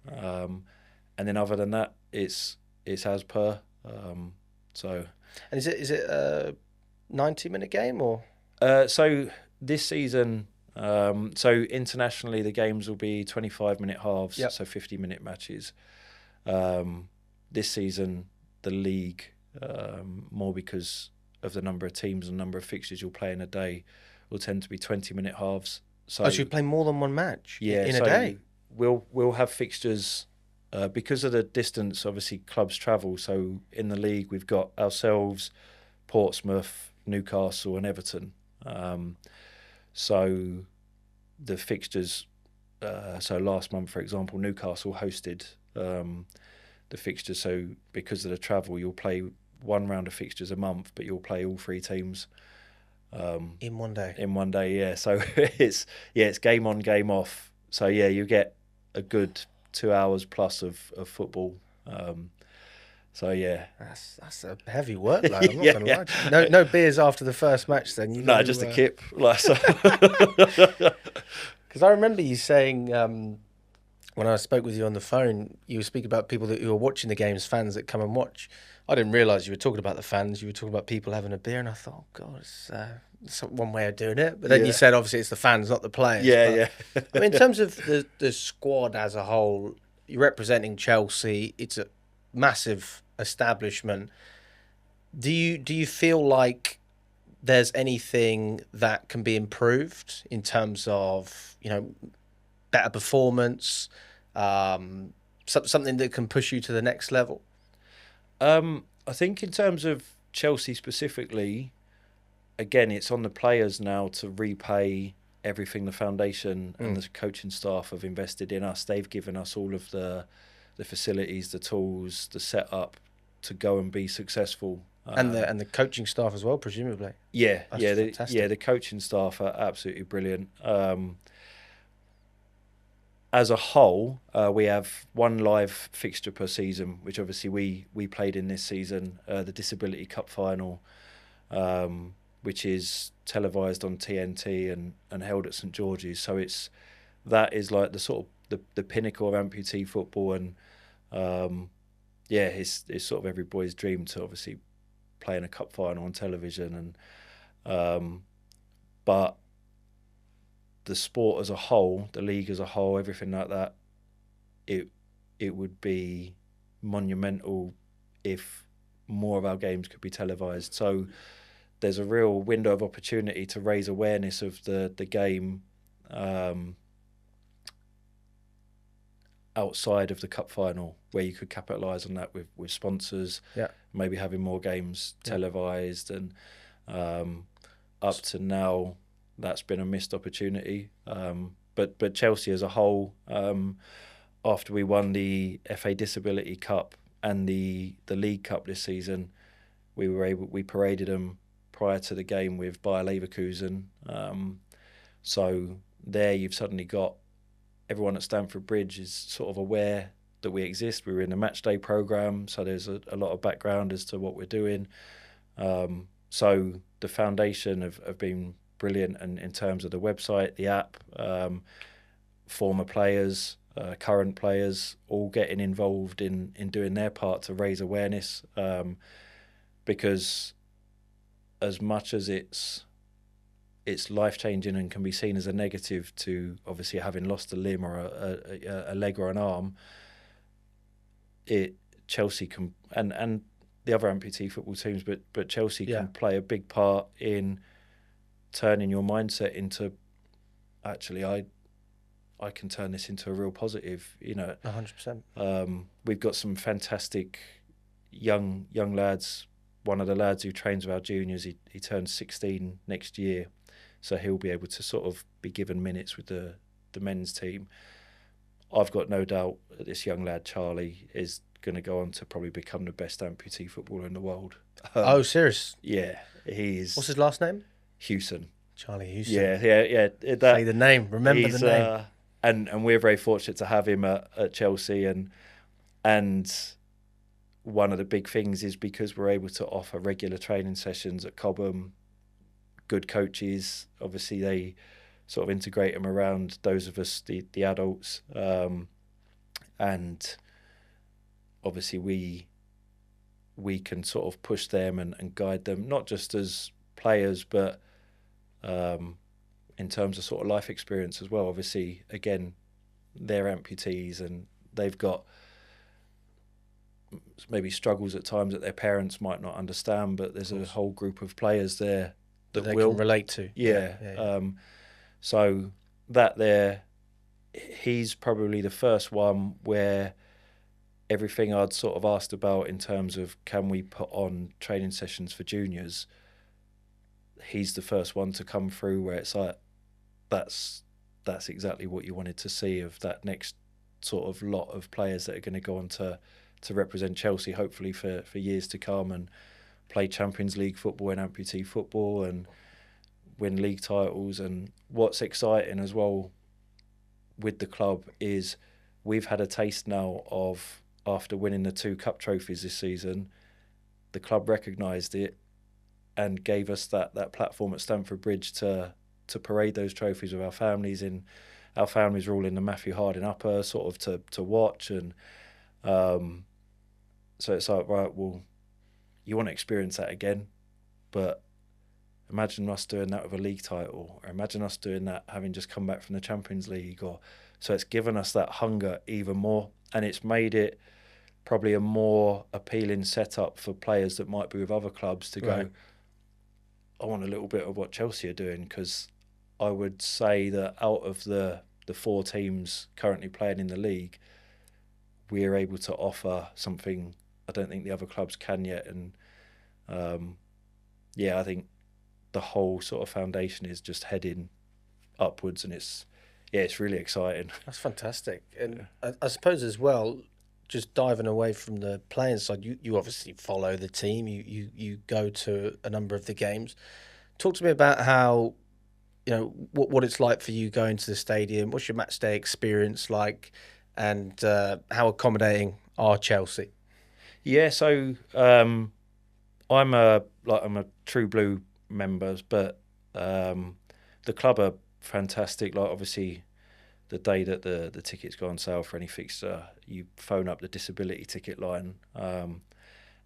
And then other than that, it's as per. So. And is it a 90-minute game or? So this season, so internationally the games will be 25-minute halves, yep. So 50-minute matches. This season, the league, more because of the number of teams and number of fixtures you'll play in a day, will tend to be 20-minute halves. So you play more than one match in a so day? We'll have fixtures because of the distance, obviously clubs travel. So in the league, we've got ourselves, Portsmouth, Newcastle and Everton. So the fixtures, so last month, for example, Newcastle hosted the fixtures. So because of the travel, you'll play one round of fixtures a month, but you'll play all 3 teams. In one day? In one day, yeah. So it's game on, game off. So yeah, you get a good 2 hours plus of football. So yeah, that's a heavy workload. I'm not gonna lie to you. No beers after the first match. Then no, just a kip. Like so. Because I remember you saying when I spoke with you on the phone, you were speaking about people who are watching the games, fans that come and watch. I didn't realise you were talking about the fans. You were talking about people having a beer, and I thought, oh God, it's one way of doing it. But then you said, obviously, it's the fans, not the players. Yeah. I mean, in terms of the squad as a whole, you're representing Chelsea. It's a massive establishment. Do you feel like there's anything that can be improved in terms of, better performance, something that can push you to the next level? I think in terms of Chelsea specifically, again, it's on the players now to repay everything the foundation and the coaching staff have invested in us. They've given us all of the facilities, the tools, the setup to go and be successful. And the coaching staff as well, presumably. The coaching staff are absolutely brilliant. As a whole, we have 1 live fixture per season, which obviously we played in this season, the Disability Cup final, which is televised on TNT and held at St George's. So that is like the sort of the pinnacle of amputee football, and it's sort of every boy's dream to obviously play in a cup final on television, and but the sport as a whole, the league as a whole, everything like that, it would be monumental if more of our games could be televised. So there's a real window of opportunity to raise awareness of the game outside of the cup final, where you could capitalise on that with sponsors, maybe having more games televised, and up to now, that's been a missed opportunity. But Chelsea as a whole, after we won the FA Disability Cup and the League Cup this season, we paraded them prior to the game with Bayer Leverkusen. So there you've suddenly got everyone at Stamford Bridge is sort of aware that we exist. We were in the match day programme, so there's a lot of background as to what we're doing. So the foundation have been brilliant, and in terms of the website, the app, former players, current players, all getting involved in doing their part to raise awareness, because as much as it's life-changing and can be seen as a negative to obviously having lost a limb or a leg or an arm, Chelsea can, and the other amputee football teams, but Chelsea can play a big part in turning your mindset into, actually, I can turn this into a real positive. 100%. We've got some fantastic young lads. One of the lads who trains with our juniors, he turns 16 next year, so he'll be able to sort of be given minutes with the men's team. I've got no doubt that this young lad, Charlie, is going to go on to probably become the best amputee footballer in the world. Oh, serious? Yeah, he's... What's his last name? Hewson. Charlie Hewson. Yeah. Say the name. Remember the name. And we're very fortunate to have him at Chelsea, and one of the big things is because we're able to offer regular training sessions at Cobham, good coaches, obviously they sort of integrate them around those of us, the adults, and obviously we can sort of push them and guide them, not just as players, but in terms of sort of life experience as well. Obviously, again, they're amputees and they've got maybe struggles at times that their parents might not understand, but there's a whole group of players there that they will can relate to. Yeah. So that he's probably the first one where everything I'd sort of asked about in terms of can we put on training sessions for juniors, he's the first one to come through where it's like, that's exactly what you wanted to see, of that next sort of lot of players that are going to go on to represent Chelsea, hopefully for years to come, and play Champions League football and amputee football and win league titles. And what's exciting as well with the club is we've had a taste now of, after winning the 2 cup trophies this season, the club recognised it and gave us that platform at Stamford Bridge to parade those trophies with our families in. Our families are all in the Matthew Harding Upper, sort of to watch, and so it's like, right, well, you want to experience that again, but imagine us doing that with a league title, or imagine us doing that having just come back from the Champions League, or so it's given us that hunger even more, and it's made it probably a more appealing setup for players that might be with other clubs to go, I want a little bit of what Chelsea are doing, because I would say that out of the 4 teams currently playing in the league, we're able to offer something I don't think the other clubs can yet. And I think the whole sort of foundation is just heading upwards, and it's really exciting. That's fantastic. And I suppose as well, just diving away from the playing side, you obviously follow the team, you go to a number of the games. Talk to me about how, what it's like for you going to the stadium. What's your match day experience like, and how accommodating are Chelsea? Yeah, so I'm a true blue member, but the club are fantastic. Like, obviously, the day that the tickets go on sale for any fixture, you phone up the disability ticket line,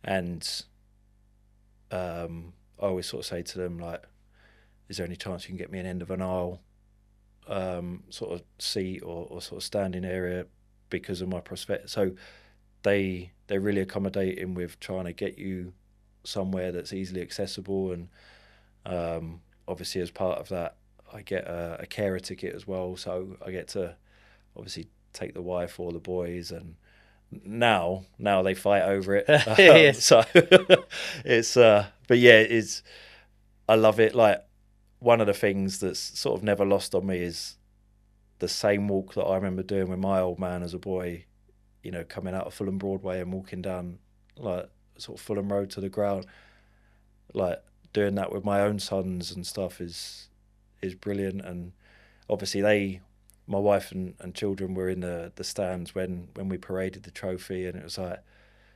and I always sort of say to them, like, is there any chance you can get me an end of an aisle sort of seat or sort of standing area because of my prosthetic? So they're really accommodating with trying to get you somewhere that's easily accessible, and obviously as part of that I get a carer ticket as well, so I get to obviously take the wife or the boys, and now they fight over it. Yes. So it's but yeah, I love it. Like, one of the things that's sort of never lost on me is the same walk that I remember doing with my old man as a boy, coming out of Fulham Broadway and walking down like sort of Fulham Road to the ground, like doing that with my own sons and stuff is brilliant. And obviously my wife and children were in the stands when we paraded the trophy, and it was like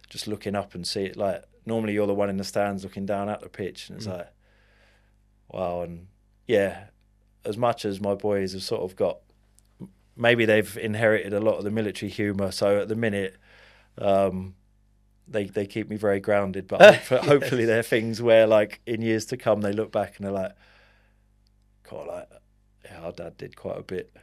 just looking up and see it, like normally you're the one in the stands looking down at the pitch, and it's like, wow. And yeah, as much as my boys have sort of got, maybe they've inherited a lot of the military humour, so at the minute they keep me very grounded, but hopefully there are things where, like, in years to come, they look back and they're like, God, like, yeah, our dad did quite a bit.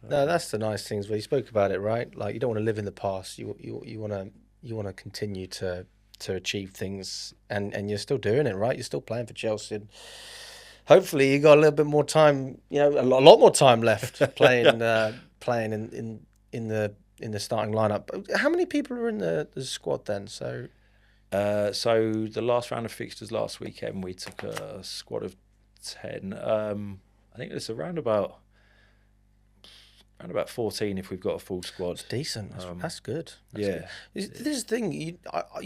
No, that's the nice things where you spoke about it, right? Like, you don't want to live in the past. You want to continue to achieve things, and you're still doing it, right? You're still playing for Chelsea. And hopefully, you got a little bit more time. You know, a lot more time left playing playing in the starting lineup. How many people are in the squad then? So the last round of fixtures last weekend, we took a squad of 10. I think it's around about 14 if we've got a full squad. It's decent. That's good. Good. This is the thing, you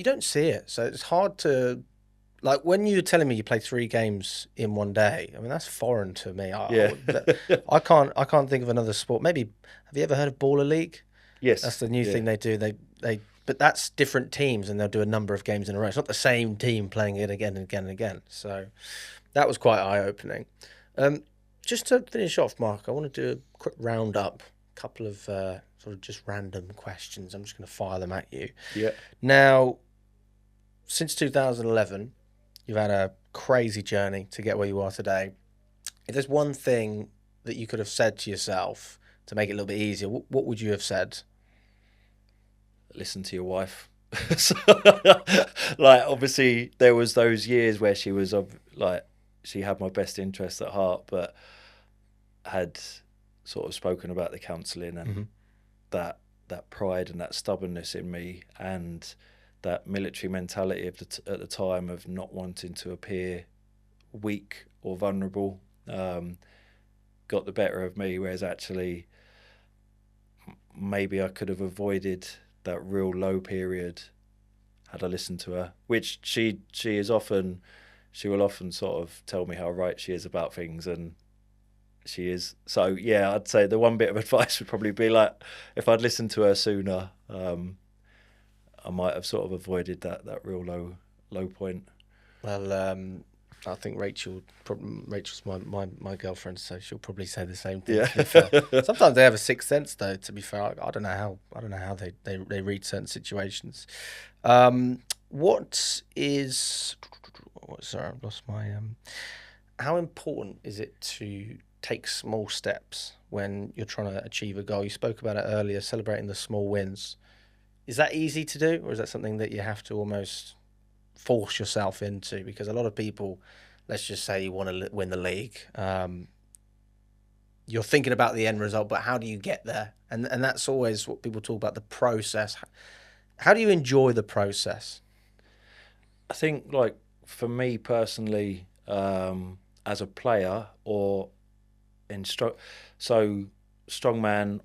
don't see it, so it's hard to, like, when you're telling me you play 3 games in one day. I mean, that's foreign to me. I can't think of another sport. Maybe, have you ever heard of Baller League? Yes, that's the new thing they do. But that's different teams, and they'll do a number of games in a row. It's not the same team playing it again and again and again. So that was quite eye-opening. Just to finish off, Mark, I want to do a quick roundup, a couple of sort of just random questions. I'm just going to fire them at you. Yeah. Now, since 2011, you've had a crazy journey to get where you are today. If there's one thing that you could have said to yourself to make it a little bit easier, what would you have said? Listen to your wife. Like, obviously, there was those years where she was like, she had my best interests at heart, but had sort of spoken about the counselling and that pride and that stubbornness in me, and that military mentality of at the time of not wanting to appear weak or vulnerable, got the better of me. Whereas actually, maybe I could have avoided that real low period had I listened to her. Which she will often sort of tell me how right she is about things, and she is. So yeah, I'd say the one bit of advice would probably be, like, if I'd listened to her sooner, I might have sort of avoided that real low point. Well, I think Rachel's my girlfriend, so she'll probably say the same thing. Yeah. To be fair. Sometimes they have a sixth sense, though. To be fair, I don't know how they read certain situations. Sorry, I've lost my. How important is it to take small steps when you're trying to achieve a goal? You spoke about it earlier, celebrating the small wins. Is that easy to do, or is that something that you have to almost force yourself into? Because a lot of people, let's just say you want to win the league, you're thinking about the end result, but how do you get there? And that's always what people talk about, the process. How do you enjoy the process? I think, like, for me personally, as a player or in strongman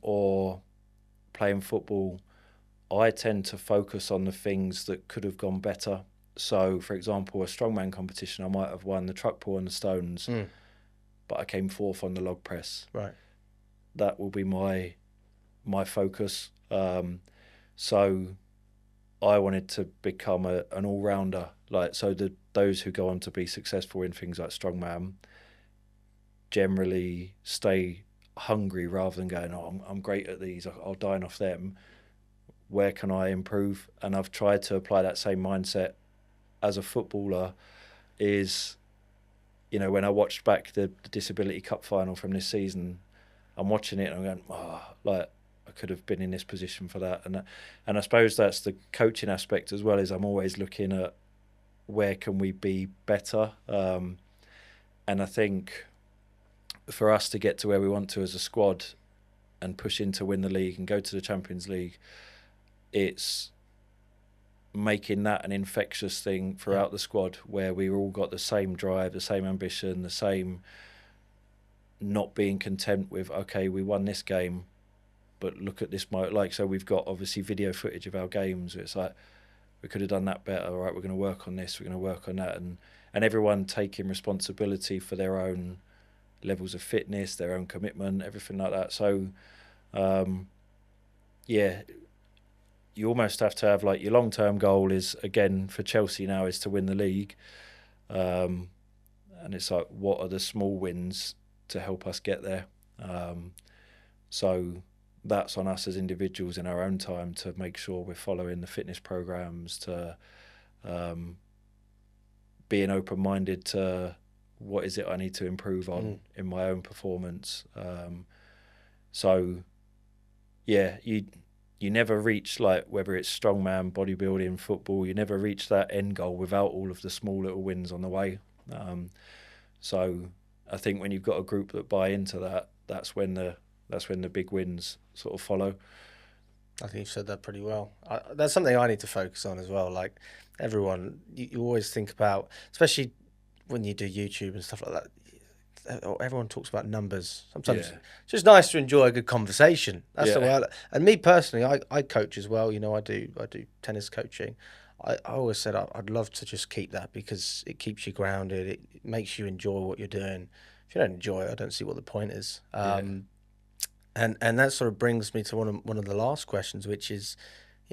or playing football, I tend to focus on the things that could have gone better. So, for example, a strongman competition, I might have won the truck pull and the stones, but I came 4th on the log press. Right. That will be my focus. So I wanted to become an all-rounder. Like, so those who go on to be successful in things like strongman generally stay hungry rather than going, oh, I'm great at these, I'll dine off them. Where can I improve? And I've tried to apply that same mindset as a footballer. Is, you know, when I watched back the Disability Cup final from this season, I'm watching it and I'm going, oh, like, I could have been in this position for that. And I suppose that's the coaching aspect as well, is I'm always looking at where can we be better. And I think for us to get to where we want to as a squad and push in to win the league and go to the Champions League, it's making that an infectious thing throughout the squad, where we all got the same drive, the same ambition, the same not being content with, okay, we won this game, but look at this, like, so we've got obviously video footage of our games. It's like, we could have done that better. All right, we're going to work on this, we're going to work on that. And everyone taking responsibility for their own levels of fitness, their own commitment, everything like that. So, yeah, you almost have to have like your long-term goal is, again, for Chelsea now, is to win the league. And it's like, what are the small wins to help us get there? So that's on us as individuals in our own time to make sure we're following the fitness programs, to being open-minded to what is it I need to improve on in my own performance. So yeah, you never reach, like, whether it's strongman, bodybuilding, football, you never reach that end goal without all of the small little wins on the way. So I think when you've got a group that buy into that, that's when the big wins sort of follow. I think you've said that pretty well. That's something I need to focus on as well. Like everyone, you always think about, especially when you do YouTube and stuff like that, everyone talks about numbers. Sometimes it's just nice to enjoy a good conversation. That's the way. And me personally, I coach as well. You know, I do tennis coaching. I always said I'd love to just keep that, because it keeps you grounded. It makes you enjoy what you're doing. If you don't enjoy it, I don't see what the point is. And that sort of brings me to one of the last questions, which is,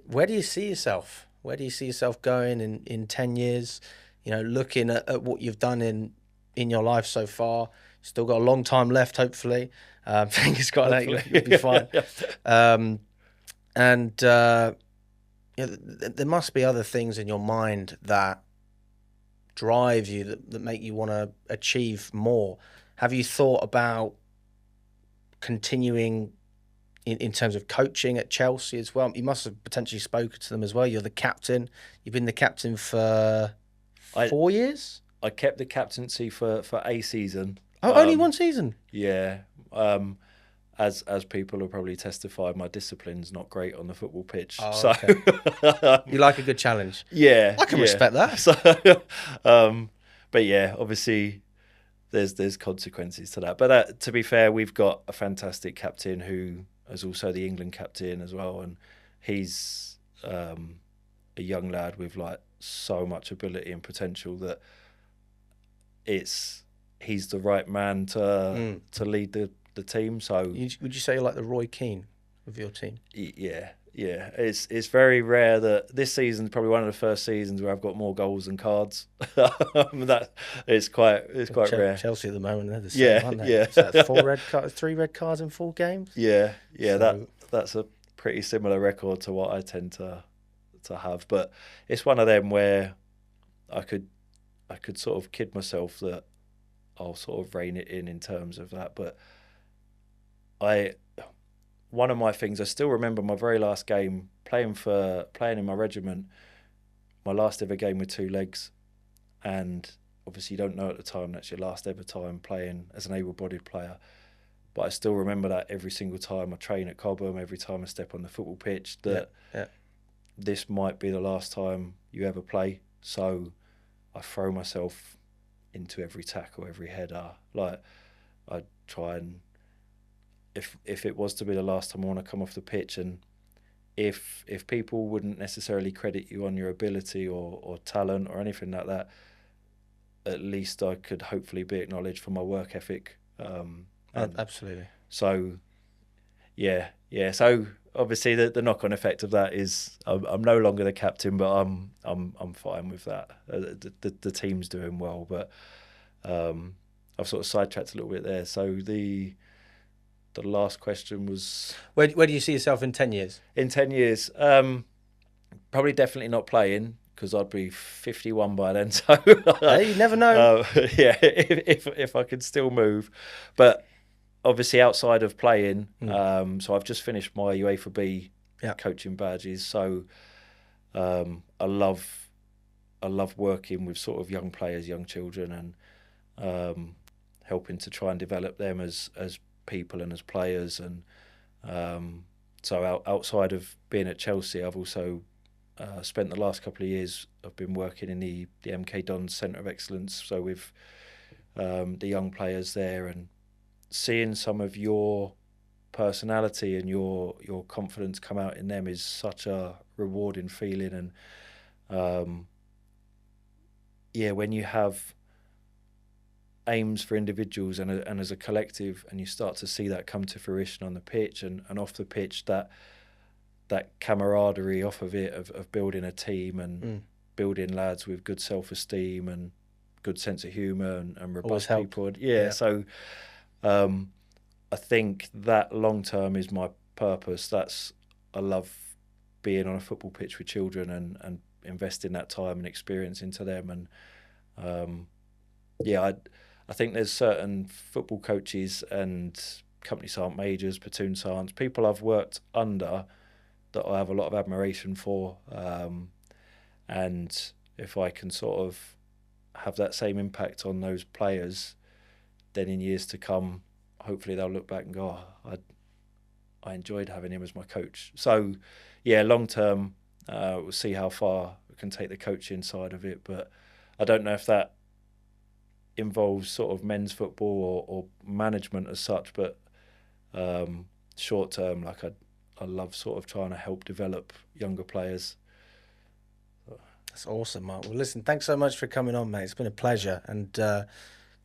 where do you see yourself? Where do you see yourself going in 10 years? You know, looking at what you've done in your life so far. Still got a long time left, hopefully. Fingers crossed, you'll be fine. There must be other things in your mind that drive you, that make you want to achieve more. Have you thought about continuing in terms of coaching at Chelsea as well? You must have potentially spoken to them as well. You're the captain. You've been the captain for 4 years? I kept the captaincy for a season. Oh, only one season? Yeah. As people will probably testify, my discipline's not great on the football pitch. Oh, so okay. You like a good challenge? Yeah. I can respect that. So, but yeah, obviously there's consequences to that. But to be fair, we've got a fantastic captain who is also the England captain as well, and he's a young lad with like so much ability and potential that he's the right man to lead the team. So would you say you're like the Roy Keane of your team? Yeah. It's very rare that this season's probably one of the first seasons where I've got more goals than cards. That it's quite rare. Chelsea at the moment, they're the same, aren't they? Yeah. So that's 3 red cards in 4 games. Yeah. So, that's a pretty similar record to what I tend to have. But it's one of them where I could sort of kid myself that I'll sort of rein it in terms of that. But one of my things, I still remember my very last game playing in my regiment, my last ever game with 2 legs. And obviously you don't know at the time that's your last ever time playing as an able-bodied player. But I still remember that every single time I train at Cobham, every time I step on the football pitch, that this might be the last time you ever play. So I throw myself into every tackle, every header. Like, I try and, if it was to be the last time I want to come off the pitch, and if people wouldn't necessarily credit you on your ability or talent or anything like that, at least I could hopefully be acknowledged for my work ethic. Absolutely. So, yeah. So obviously the knock-on effect of that is I'm no longer the captain, but I'm fine with that. The team's doing well, but I've sort of sidetracked a little bit there. So the last question was, where do you see yourself in 10 years? In 10 years, probably definitely not playing, because I'd be 51 by then. So hey, you never know. If I could still move, but obviously outside of playing, so I've just finished my UEFA B coaching badges. So I love working with sort of young players, young children, and helping to try and develop them as people and as players. And so outside of being at Chelsea, I've also spent the last couple of years, I've been working in the MK Dons Centre of Excellence, so with the young players there, and seeing some of your personality and your confidence come out in them is such a rewarding feeling. And when you have aims for individuals and as a collective, and you start to see that come to fruition on the pitch and off the pitch, that that camaraderie off of it, of building a team and building lads with good self-esteem and good sense of humour and robust people. Yeah. So I think that long term is my purpose. I love being on a football pitch with children and investing that time and experience into them. And I think there's certain football coaches and company sergeant majors, platoon sergeants, people I've worked under that I have a lot of admiration for. And if I can sort of have that same impact on those players, then in years to come, hopefully they'll look back and go, oh, I enjoyed having him as my coach. So, yeah, long term, we'll see how far we can take the coaching side of it. But I don't know if that involves sort of men's football or management as such. But short term, like I love sort of trying to help develop younger players. That's awesome, Mark. Well, listen, thanks so much for coming on, mate. It's been a pleasure. And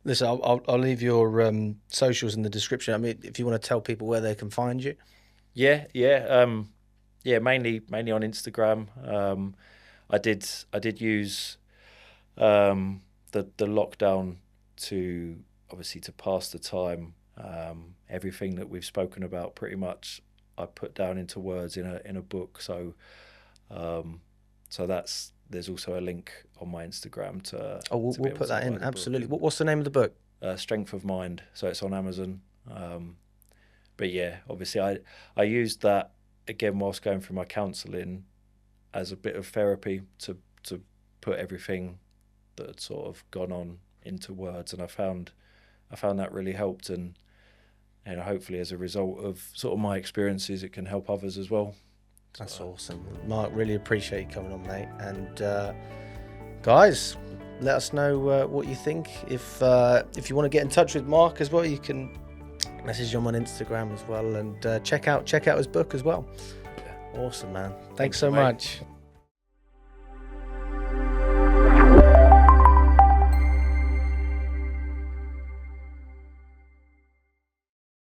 listen, I'll leave your socials in the description. I mean, if you want to tell people where they can find you. Yeah, mainly on Instagram. I did use the lockdown to obviously to pass the time. Everything that we've spoken about, pretty much, I put down into words in a book. So there's also a link on my Instagram to. Oh, we'll put that in. Absolutely. What's the name of the book? Strength of Mind. So it's on Amazon. But yeah, obviously I used that again whilst going through my counselling as a bit of therapy to put everything that had sort of gone on into words, and I found that really helped, and hopefully as a result of sort of my experiences, it can help others as well. That's awesome. Mark, really appreciate you coming on, mate. And guys, let us know what you think. If you want to get in touch with Mark as well, you can message him on Instagram as well, and check out his book as well. Awesome, man. Thanks so much.